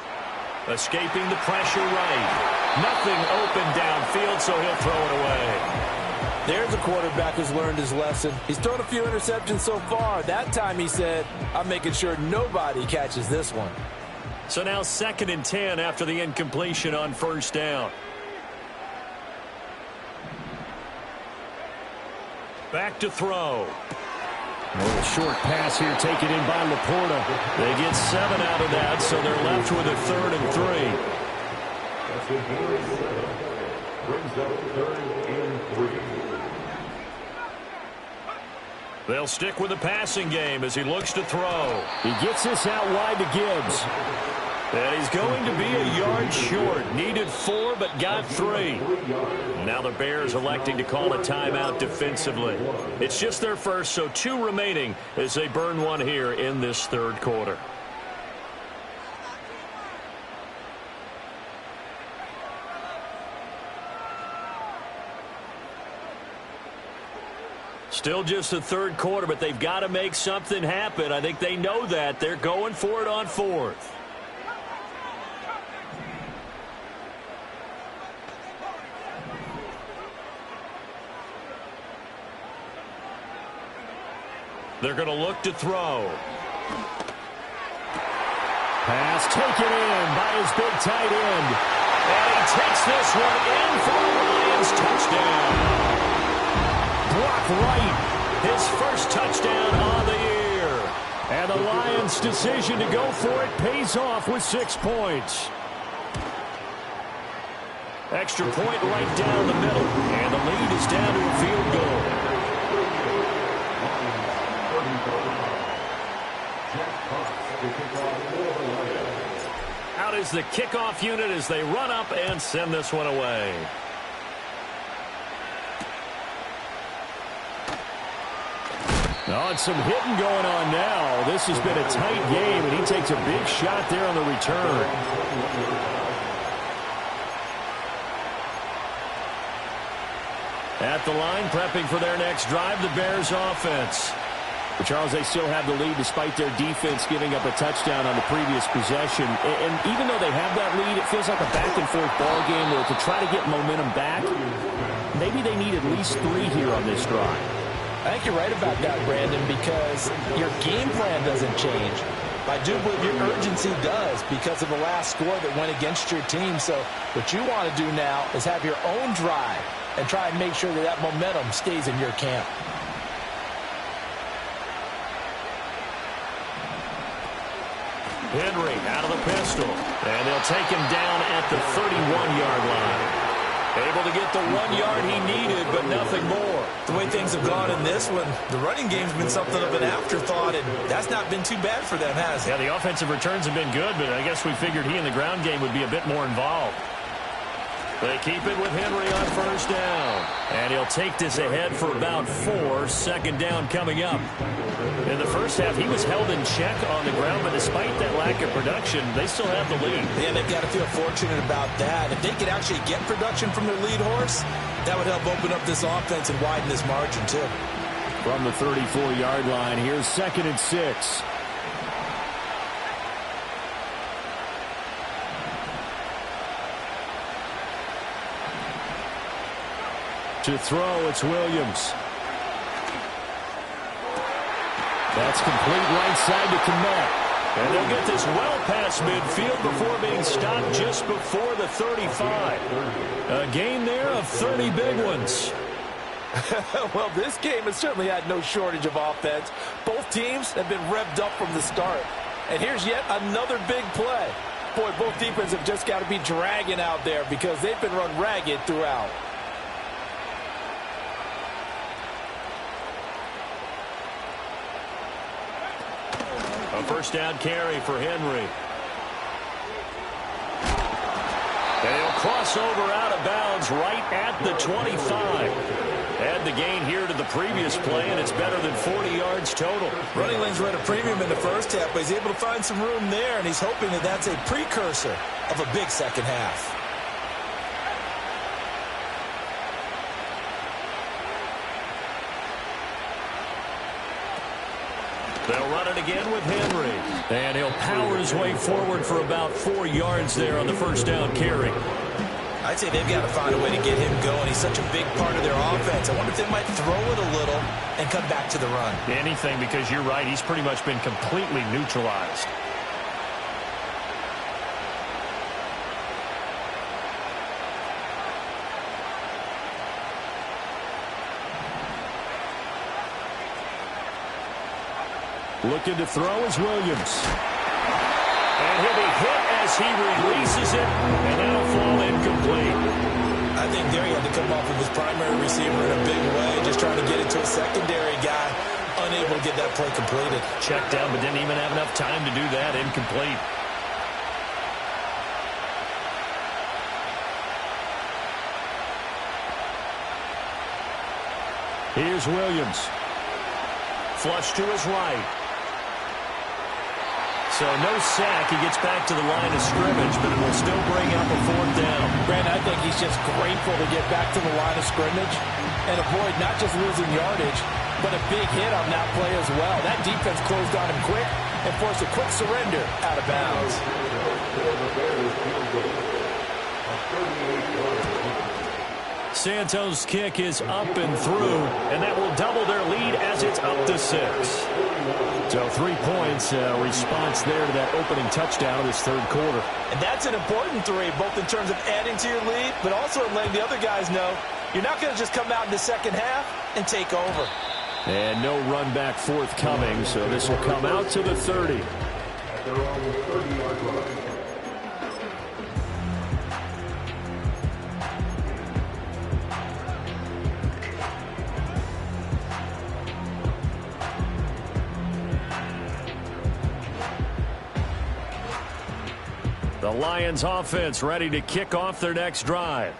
Escaping the pressure right. Nothing open downfield, so he'll throw it away. There's a quarterback who's learned his lesson. He's thrown a few interceptions so far. That time he said, I'm making sure nobody catches this one. So now 2nd and 10 after the incompletion on first down. Back to throw. A little short pass here taken in by Laporta. They get 7 out of that, so they're left with a 3rd and 3. That's a good 7. Brings up 3rd and 3. They'll stick with the passing game as he looks to throw. He gets this out wide to Gibbs. And he's going to be a yard short. Needed 4, but got 3. Now the Bears electing to call a timeout defensively. It's just their first, so 2 remaining as they burn one here in this third quarter. Still just the third quarter, but they've got to make something happen. I think they know that. They're going for it on 4th. They're going to look to throw. Pass taken in by his big tight end. And he takes this one in for a Lions touchdown. Brock Wright, His first touchdown on the year. and the Lions' decision to go for it pays off with 6 points. Extra point right down the middle, and the lead is down to a field goal. Out is the kickoff unit as they run up and send this one away. Oh, and some hitting going on now. This has been a tight game, and he takes a big shot there on the return. At the line, prepping for their next drive, the Bears offense. But Charles, they still have the lead despite their defense giving up a touchdown on the previous possession. And even though they have that lead, it feels like a back-and-forth ball game where to try to get momentum back, maybe they need at least 3 here on this drive. I think you're right about that, Brandon, because your game plan doesn't change. I do believe your urgency does because of the last score that went against your team. So what you want to do now is have your own drive and try and make sure that that momentum stays in your camp. Henry out of the pistol, and they'll take him down at the 31-yard line. Able to get the 1 yard he needed, but nothing more. The way things have gone in this one, the running game's been something of an afterthought, and that's not been too bad for them, has it? Yeah, the offensive returns have been good, but I guess we figured he in the ground game would be a bit more involved. They keep it with Henry on first down. And he'll take this ahead for about 4. Second down coming up. In the first half, he was held in check on the ground, but despite that lack of production, they still have the lead. Yeah, they've got to feel fortunate about that. If they could actually get production from their lead horse, that would help open up this offense and widen this margin, too. From the 34-yard line, here's 2nd and 6. To throw, it's Williams. That's complete right side to Kmet. And they'll get this well past midfield before being stopped just before the 35. A gain there of 30 big ones. Well, this game has certainly had no shortage of offense. Both teams have been revved up from the start. And here's yet another big play. Boy, both defenses have just got to be dragging out there because they've been run ragged throughout. A first down carry for Henry. And he'll cross over out of bounds right at the 25. Add the gain here to the previous play, and it's better than 40 yards total. Running lanes were at a premium in the first half, but he's able to find some room there, and he's hoping that that's a precursor of a big second half. They'll run it again with Henry. And he'll power his way forward for about 4 yards there on the first down carry. I'd say they've got to find a way to get him going. He's such a big part of their offense. I wonder if they might throw it a little and come back to the run. Anything, because you're right. He's pretty much been completely neutralized. Looking to throw is Williams. And he'll be hit as he releases it, and that'll fall incomplete. I think there he had to come off of his primary receiver in a big way, just trying to get it to a secondary guy, unable to get that play completed. Checked down, but didn't even have enough time to do that. Incomplete. Here's Williams. Flush to his right. So no sack. He gets back to the line of scrimmage, but it will still bring up a fourth down. Brandon, I think he's just grateful to get back to the line of scrimmage and avoid not just losing yardage, but a big hit on that play as well. That defense closed on him quick and forced a quick surrender out of bounds. Santos' kick is up and through, and that will double their lead as it's up to 6. So 3 points, response there to that opening touchdown of this third quarter. And that's an important 3, both in terms of adding to your lead, but also in letting the other guys know you're not going to just come out in the second half and take over. And no run back forthcoming, so this will come out to the 30. At their own 30-yard line. The Lions offense ready to kick off their next drive.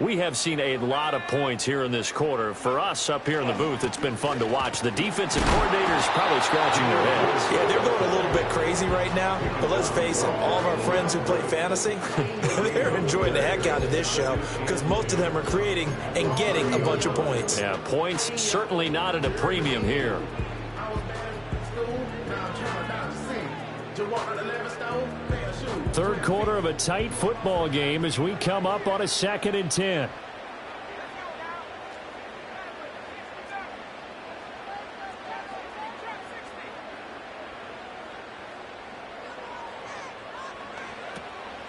We have seen a lot of points here in this quarter. For us up here in the booth, it's been fun to watch. The defensive coordinators probably scratching their heads. Yeah, they're going a little bit crazy right now. But let's face it, all of our friends who play fantasy, they're enjoying the heck out of this show because most of them are creating and getting a bunch of points. Yeah, points certainly not at a premium here. Third quarter of a tight football game as we come up on a 2nd and 10.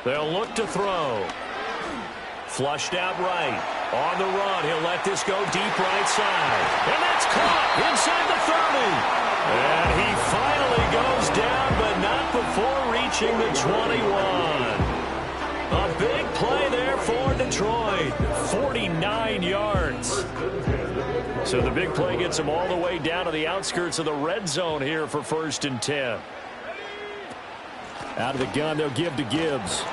They'll look to throw. Flushed out right. On the run, he'll let this go deep right side. And that's caught inside the 30. And he finally goes down, but not before reaching the 21. A big play there for Detroit. 49 yards. So the big play gets him all the way down to the outskirts of the red zone here for 1st and 10. Out of the gun, they'll give to Gibbs.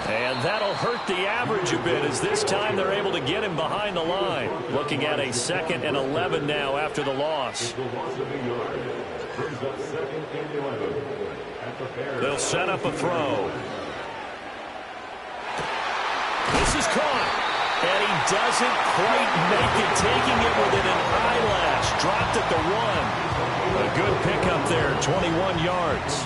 And that'll hurt the average a bit as this time they're able to get him behind the line. Looking at a 2nd and 11 now after the loss. They'll set up a throw. This is caught. And he doesn't quite make it, taking it within an eyelash. Dropped at the 1. A good pickup there, 21 yards.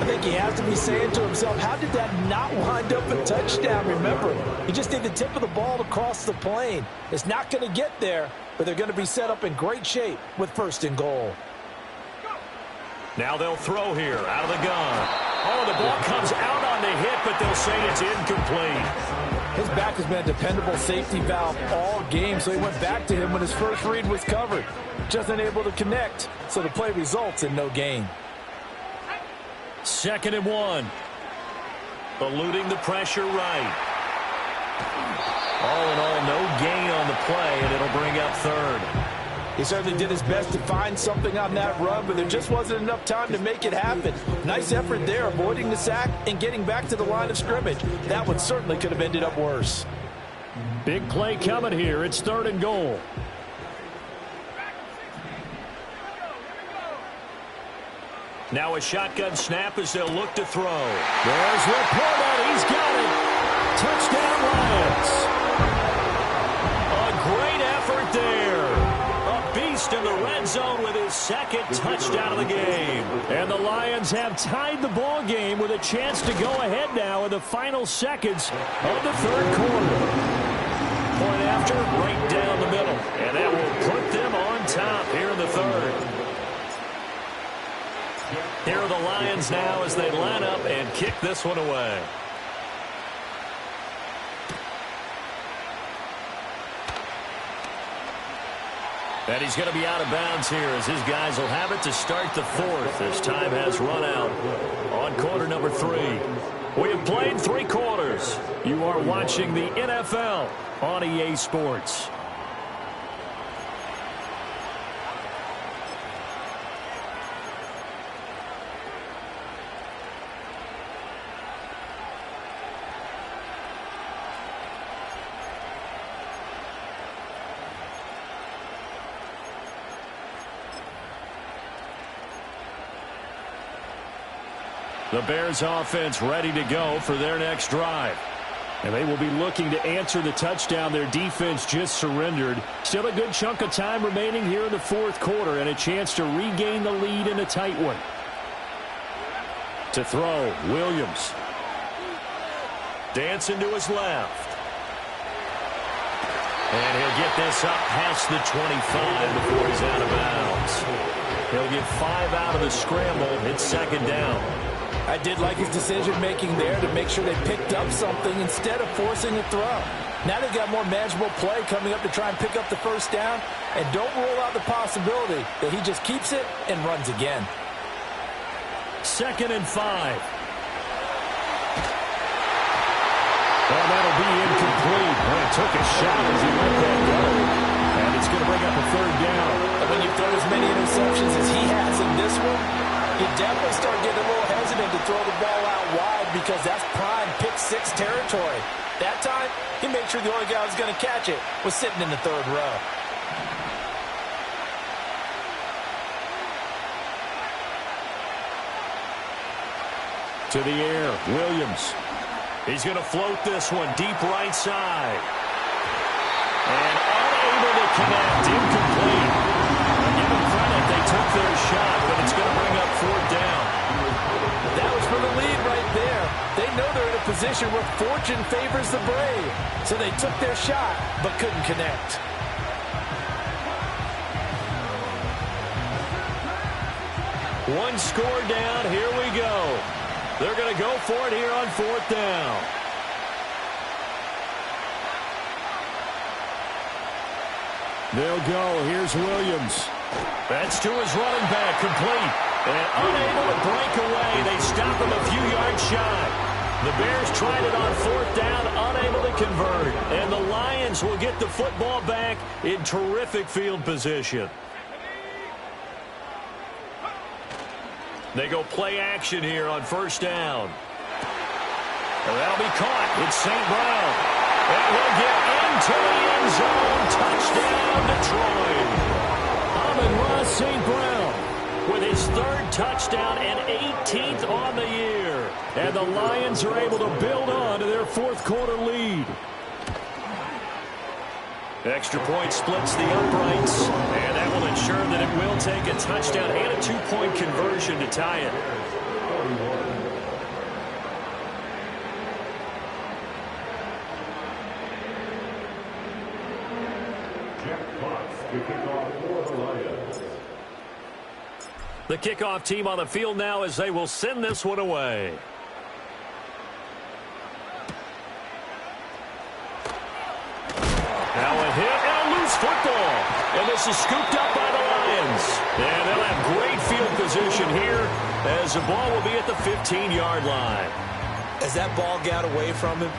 I think he has to be saying to himself, how did that not wind up a touchdown? Remember, he just need the tip of the ball to cross the plane. It's not going to get there, but they're going to be set up in great shape with 1st and goal. Now they'll throw here out of the gun. Oh, the ball comes out on the hit, but they'll say it's incomplete. His back has been a dependable safety valve all game, so he went back to him when his first read was covered. Just unable to connect, so the play results in no gain. 2nd and 1. Eluding the pressure right. All in all, no gain on the play, and it'll bring up 3rd. He certainly did his best to find something on that run, but there just wasn't enough time to make it happen. Nice effort there, avoiding the sack and getting back to the line of scrimmage. That one certainly could have ended up worse. Big play coming here. It's 3rd and goal. Now a shotgun snap as they'll look to throw. There's Laporta. He's got it. Touchdown, Lions. A great effort there. A beast in the red zone with his 2nd touchdown of the game. And the Lions have tied the ball game with a chance to go ahead now in the final seconds of the 3rd quarter. Point after, right down the middle. And that will put them on top here in the 3rd. Here are the Lions now as they line up and kick this one away. And he's going to be out of bounds here as his guys will have it to start the 4th as time has run out on quarter number 3. We have played 3 quarters. You are watching the NFL on EA Sports. The Bears offense ready to go for their next drive. And they will be looking to answer the touchdown their defense just surrendered. Still a good chunk of time remaining here in the 4th quarter and a chance to regain the lead in a tight one. To throw, Williams. Dancing to his left. And he'll get this up past the 25 before he's out of bounds. He'll get 5 out of the scramble. It's 2nd down. I did like his decision-making there to make sure they picked up something instead of forcing a throw. Now they've got more manageable play coming up to try and pick up the 1st down, and don't rule out the possibility that he just keeps it and runs again. 2nd and 5. Well, that'll be incomplete. Well, he took a shot as he let that go. And it's going to bring up a 3rd down. And when you throw as many interceptions as he has in this one, you definitely start getting a little hesitant to throw the ball out wide because that's prime pick-6 territory. That time, he made sure the only guy who was going to catch it was sitting in the 3rd row. To the air, Williams. He's going to float this one deep right side. And unable to connect, incomplete. Give them credit, they took their shot, but it's going to bring up 4th down. That was for the lead right there. They know they're in a position where fortune favors the brave. So they took their shot, but couldn't connect. One score down, here we go. They're going to go for it here on 4th down. They'll go. Here's Williams. That's to his running back, complete. And unable to break away. They stop him a few yards shy. The Bears tried it on 4th down, unable to convert. And the Lions will get the football back in terrific field position. They go play action here on 1st down. And that'll be caught. It's St. Brown. And he'll get into the end zone. Touchdown, Detroit. Amon-Ra St. Brown with his 3rd touchdown and 18th on the year. And the Lions are able to build on to their 4th quarter lead. Extra point splits the uprights, and that will ensure that it will take a touchdown and a 2-point conversion to tie it. Jack Potts to kick off for the Lions. The kickoff team on the field now as they will send this one away. Now a hit and a loose football. And this is scooped up by the Lions. And they'll have great field position here as the ball will be at the 15-yard line. As that ball got away from him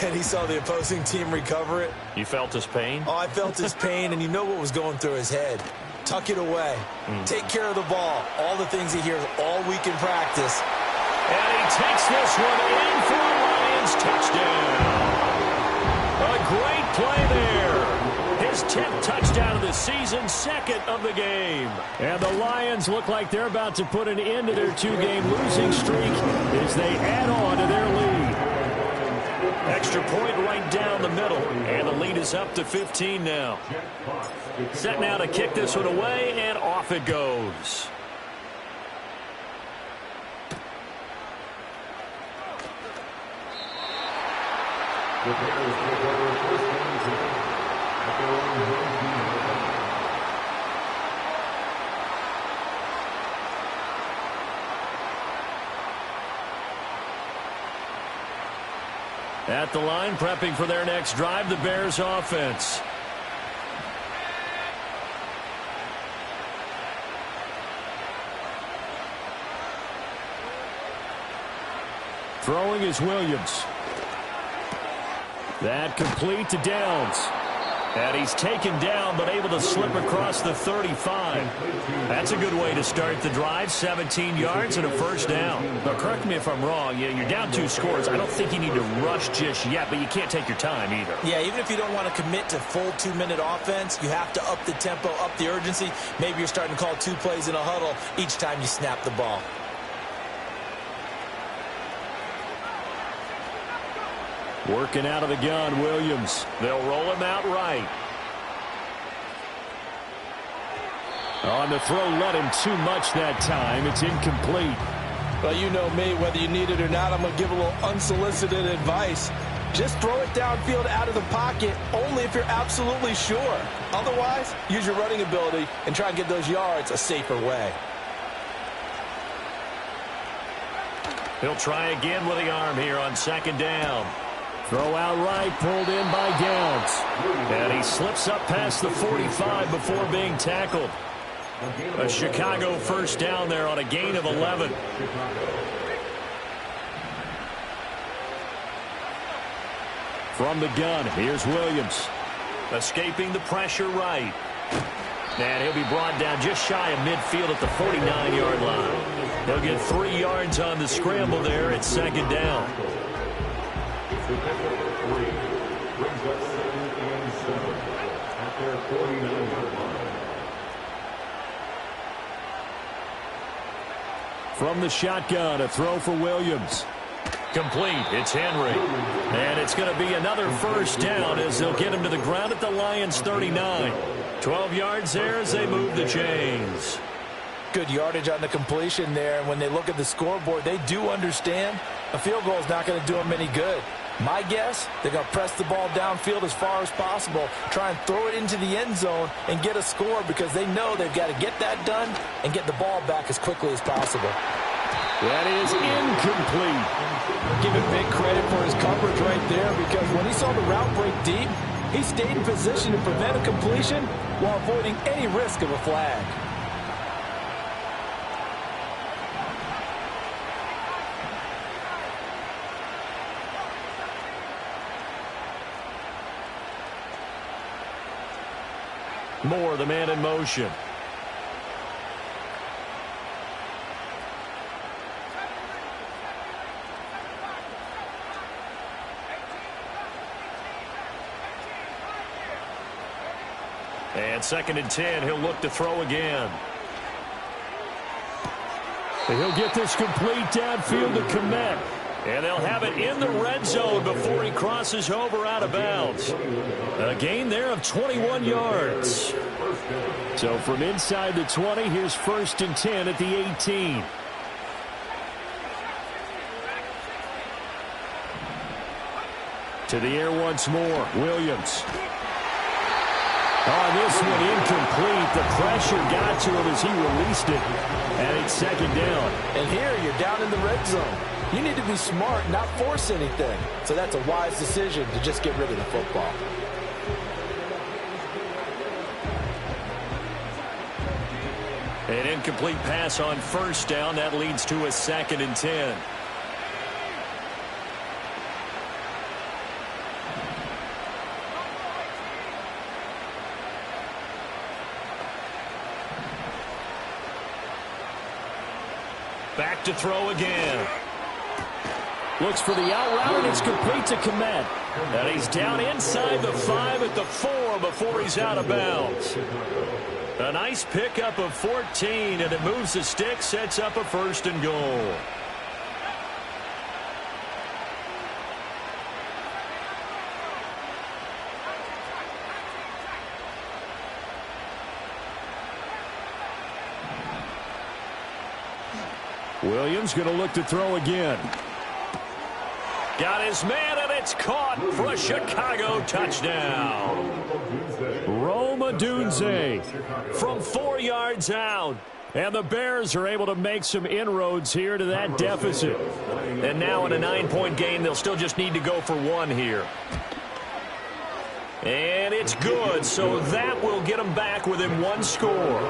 and he saw the opposing team recover it. You felt his pain? Oh, I felt his pain, and you know what was going through his head. Tuck it away. Take care of the ball. All the things he hears all week in practice. And he takes this one in for a Lions touchdown. A great play there. His 10th touchdown of the season, second of the game. And the Lions look like they're about to put an end to their 2-game losing streak as they add on to their lead. Extra point right down the middle, and the lead is up to 15 now. Set now to kick this one away, and off it goes. The Bears take over first and 10 at their own 19-yard line. At the line, prepping for their next drive, the Bears offense. Throwing is Williams. That complete to Downs. And he's taken down, but able to slip across the 35. That's a good way to start the drive. 17 yards and a first down. Now, correct me if I'm wrong. You're down 2 scores. I don't think you need to rush just yet, but you can't take your time either. Yeah, even if you don't want to commit to full 2-minute offense, you have to up the tempo, up the urgency. Maybe you're starting to call 2 plays in a huddle each time you snap the ball. Working out of the gun, Williams. They'll roll him out right. On the throw, led him too much that time. It's incomplete. Well, you know me, whether you need it or not, I'm going to give a little unsolicited advice. Just throw it downfield out of the pocket only if you're absolutely sure. Otherwise, use your running ability and try and get those yards a safer way. He'll try again with the arm here on second down. Throw out right, pulled in by Downs. And he slips up past the 45 before being tackled. A Chicago first down there on a gain of 11. From the gun, here's Williams. Escaping the pressure right. And he'll be brought down just shy of midfield at the 49-yard line. He'll get 3 yards on the scramble there at second down. The pickup of 3 brings up 2nd and 7 at their 49-yard line. From the shotgun, a throw for Williams. Complete. It's Henry. And it's going to be another first down as they'll get him to the ground at the Lions' 39. 12 yards there as they move the chains. Good yardage on the completion there. And when they look at the scoreboard, they do understand a field goal is not going to do them any good. My guess, they're going to press the ball downfield as far as possible, try and throw it into the end zone and get a score because they know they've got to get that done and get the ball back as quickly as possible. That is incomplete. Give him big credit for his coverage right there because when he saw the route break deep, he stayed in position to prevent a completion while avoiding any risk of a flag. Moore, the man in motion. And 2nd and 10, he'll look to throw again. He'll get this complete downfield to Kmet. And they'll have it in the red zone before he crosses over out of bounds. A gain there of 21 yards. So from inside the 20, here's 1st and 10 at the 18. To the air once more, Williams. On this one, incomplete. The pressure got to him as he released it. And it's second down. And here you're down in the red zone. You need to be smart, not force anything. So that's a wise decision to just get rid of the football. An incomplete pass on first down. That leads to a 2nd and 10. Back to throw again. Looks for the out route, and it's complete to Kmet. And he's down inside the 5 at the 4 before he's out of bounds. A nice pickup of 14, and it moves the stick, sets up a 1st and goal. Williams going to look to throw again. Got his man, and it's caught for a Chicago touchdown. Rome Odunze From 4 yards out. And the Bears are able to make some inroads here to that deficit. And now in a 9-point game, they'll still just need to go for 1 here. And it's good, so that will get them back within 1 score.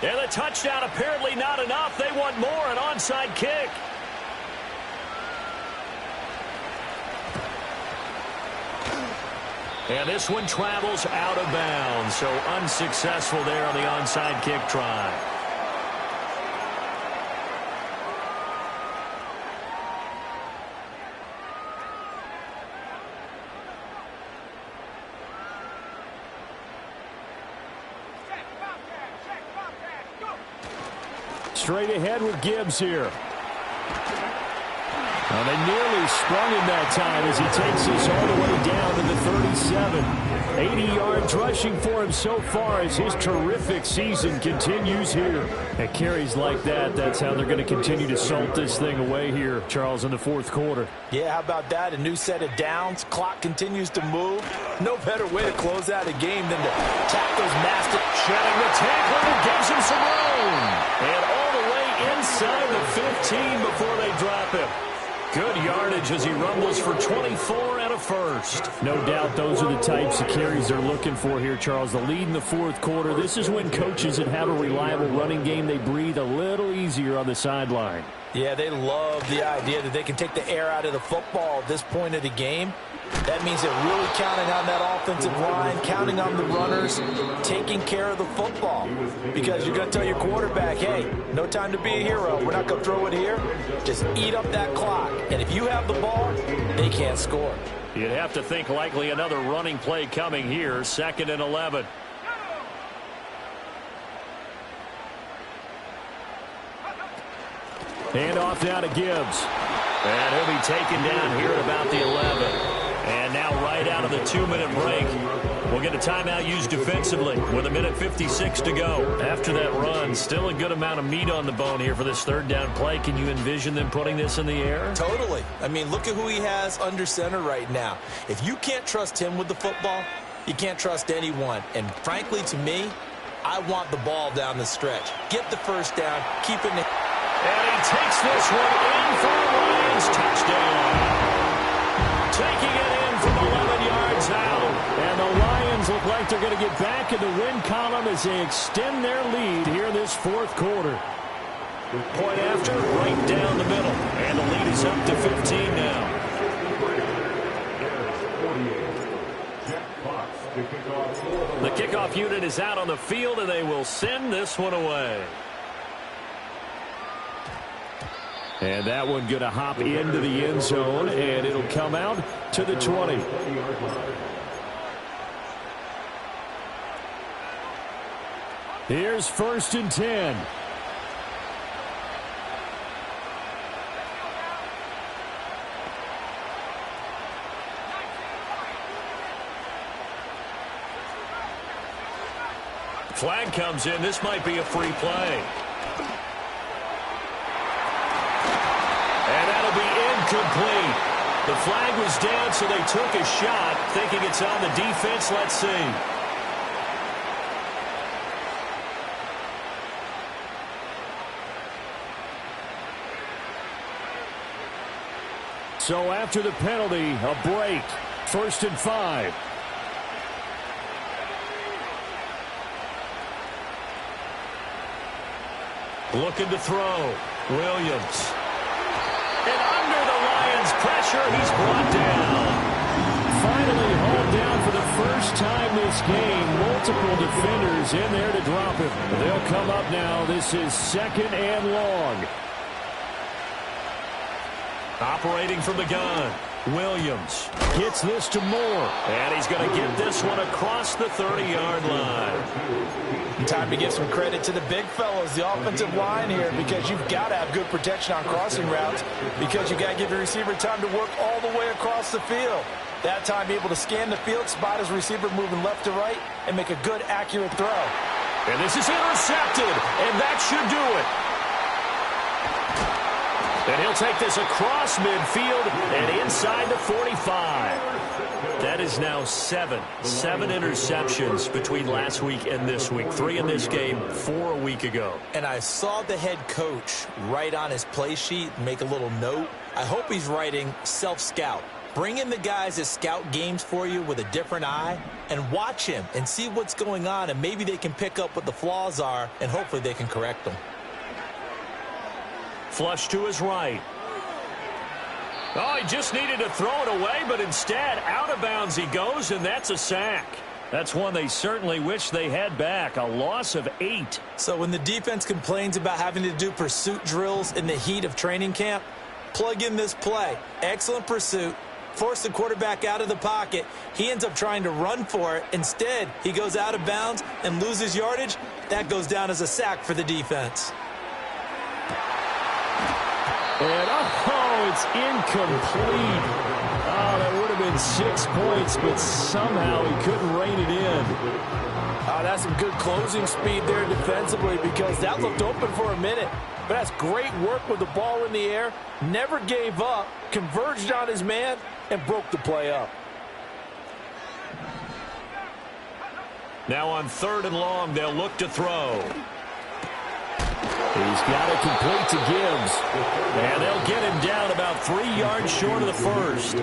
And the touchdown apparently not enough. They want more, an onside kick. And this one travels out of bounds, so unsuccessful there on the onside kick try. Straight ahead with Gibbs here. And they nearly sprung him that time as he takes this all the way down to the 37. 80 yards rushing for him so far as his terrific season continues here. At carries like that, that's how they're going to continue to salt this thing away here, Charles, in the 4th quarter. Yeah, how about that? A new set of downs. Clock continues to move. No better way to close out a game than to tap those massive. Shedding the tackle and gives him some room. And all the way inside the 15 before they drop him. Good yardage as he rumbles for 24 and a 1st. No doubt those are the types of carries they're looking for here, Charles. The lead in the 4th quarter. This is when coaches that have a reliable running game, they breathe a little easier on the sideline. Yeah, they love the idea that they can take the air out of the football at this point of the game. That means they're really counting on that offensive line, counting on the runners, taking care of the football. Because you're going to tell your quarterback, hey, no time to be a hero. We're not going to throw it here. Just eat up that clock. And if you have the ball, they can't score. You'd have to think likely another running play coming here, 2nd and 11. Hand off now to Gibbs. And he'll be taken down here at about the 11. And now right out of the 2-minute break, we'll get a timeout used defensively with 1:56 to go. After that run, still a good amount of meat on the bone here for this 3rd down play. Can you envision them putting this in the air? Totally. I mean, look at who he has under center right now. If you can't trust him with the football, you can't trust anyone. And frankly, to me, I want the ball down the stretch. Get the 1st down, keep it in. And he takes this one in for a Lions touchdown. Taking it in from 11 yards out. And the Lions look like they're going to get back in the win column as they extend their lead here in this 4th quarter. Point after, right down the middle. And the lead is up to 15 now. The kickoff unit is out on the field, and they will send this one away. And that one going to hop into the end zone, and it'll come out to the 20. Here's 1st and 10. Flag comes in. This might be a free play. And that'll be incomplete. The flag lead was down, so they took a shot, thinking it's on the defense. Let's see. So after the penalty, a break. 1st and 5. Looking to throw. Williams. And under the Lions' pressure, he's brought down. Finally hauled down for the first time this game. Multiple defenders in there to drop him. They'll come up now. This is 2nd and long. Operating from the gun. Williams gets this to Moore. And he's going to get this one across the 30-yard line. Time to give some credit to the big fellows, the offensive line here, because you've got to have good protection on crossing routes, because you've got to give your receiver time to work all the way across the field. That time, be able to scan the field, spot his receiver moving left to right, and make a good, accurate throw. And this is intercepted, and that should do it. And he'll take this across midfield and inside the 45. That is now 7 interceptions between last week and this week. 3 in this game, 4 a week ago. And I saw the head coach write on his play sheet, make a little note. I hope he's writing self-scout. Bring in the guys that scout games for you with a different eye and watch him and see what's going on, and maybe they can pick up what the flaws are, and hopefully they can correct them. Flush to his right. Oh, he just needed to throw it away, but instead, out of bounds he goes, and that's a sack. That's one they certainly wish they had back. A loss of 8. So when the defense complains about having to do pursuit drills in the heat of training camp, plug in this play. Excellent pursuit. Force the quarterback out of the pocket. He ends up trying to run for it. Instead, he goes out of bounds and loses yardage. That goes down as a sack for the defense. And, oh, it's incomplete. Oh, that would have been 6 points, but somehow he couldn't rein it in. That's some good closing speed there defensively, because that looked open for a minute. But that's great work with the ball in the air. Never gave up, converged on his man, and broke the play up. Now on 3rd and long, they'll look to throw. He's got it complete to Gibbs. And they'll get him down about 3 yards short of the first.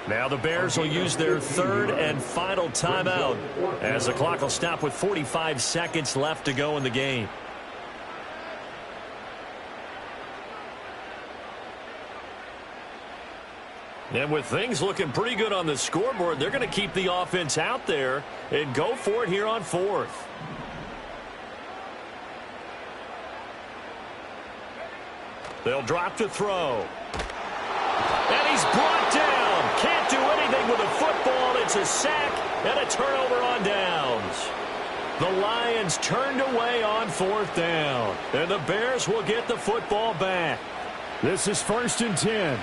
Now the Bears will use their 3rd and final timeout, as the clock will stop with 45 seconds left to go in the game. And with things looking pretty good on the scoreboard, they're going to keep the offense out there and go for it here on 4th. They'll drop to throw. And he's brought down. Can't do anything with the football. It's a sack and a turnover on downs. The Lions turned away on 4th down. And the Bears will get the football back. This is 1st and 10.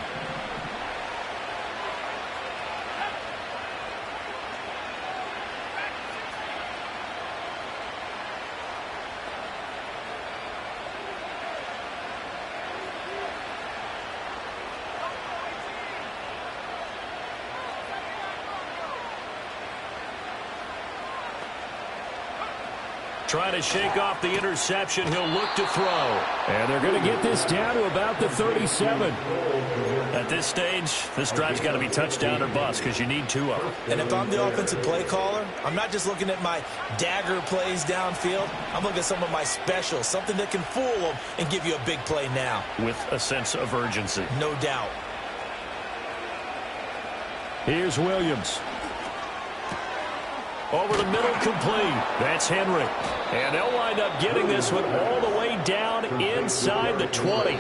Trying to shake off the interception. He'll look to throw. And they're going to get this down to about the 37. At this stage, this drive's got to be touchdown or bust, because you need 2 of them. And if I'm the offensive play caller, I'm not just looking at my dagger plays downfield. I'm looking at some of my specials, something that can fool them and give you a big play now. With a sense of urgency. No doubt. Here's Williams. Over the middle, complete. That's Henry. And they'll wind up getting this one all the way down inside the 20.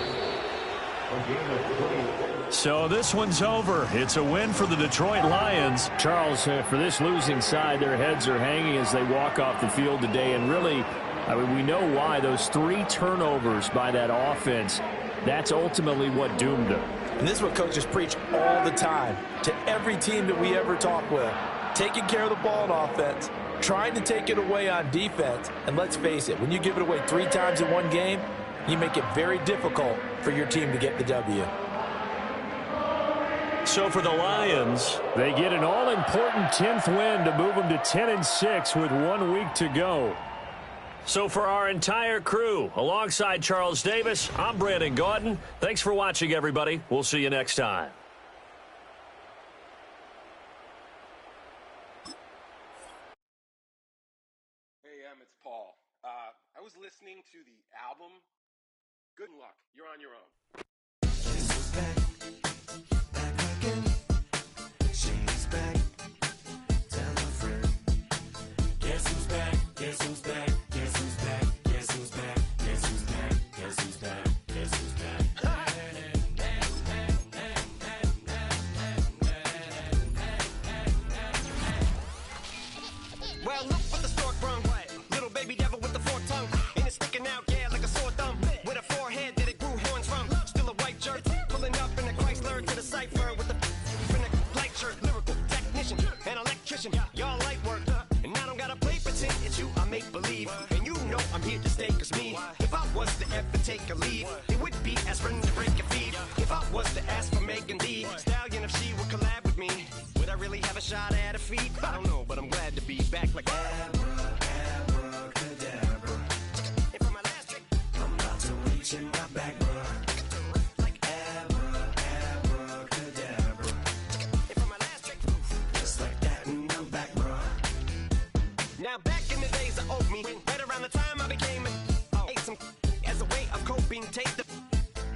So this one's over. It's a win for the Detroit Lions. Charles, for this losing side, their heads are hanging as they walk off the field today. And really, I mean, we know why. Those 3 turnovers by that offense, that's ultimately what doomed them. And this is what coaches preach all the time to every team that we ever talk with. Taking care of the ball on offense, trying to take it away on defense. And let's face it, when you give it away 3 times in one game, you make it very difficult for your team to get the W. So for the Lions, they get an all-important 10th win to move them to 10-6 with 1 week to go. So for our entire crew, alongside Charles Davis, I'm Brandon Gaudin. Thanks for watching, everybody. We'll see you next time. Hey, it's Paul. I was listening to the album. Good luck. You're on your own. She's back. Tell a friend. Guess who's back? Guess who's back? Guess who's back? Guess who's back? Guess who's back? Guess who's back? Guess who's back? Well, look what the stork brung. Little baby devil with the forked tongue. And it's sticking out, yeah, like a sore thumb. With a forehead that it grew horns from. Still a white jerk. Pulling up in a Chrysler to the cipher with a light shirt. Lyrical technician, an electrician. Y'all light work. And I don't gotta play pretend. It's you, I make believe. And you know I'm here to stay, cause me, if I was to ever take a lead, it would be aspirin to break your feet. If I was to ask for Megan D Stallion, if she would collab with me, would I really have a shot at her feet? I don't know, but I'm glad to be back like abracadabra. And for my last trick, I'm about to reach in my back, bruh. Like abracadabra. And for my last trick, just like that, and I'm back, bruh. Now back in the days of old me, right around the time I became ate some as a way of coping. Take the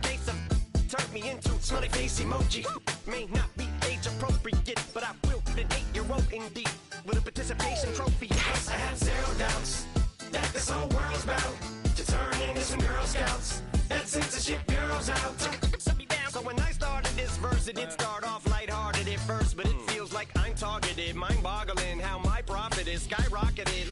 case of turned me into smiley face emoji. May not be age appropriate, but I will put an 8-year-old indeed with a participation trophy. Yes, I have zero doubts that this whole world's bound to turn into some Girl Scouts. That censorship bureau's out. So when I started this verse, it did start off lighthearted at first, but it feels like I'm targeted. Mind-boggling how my profit is skyrocketed.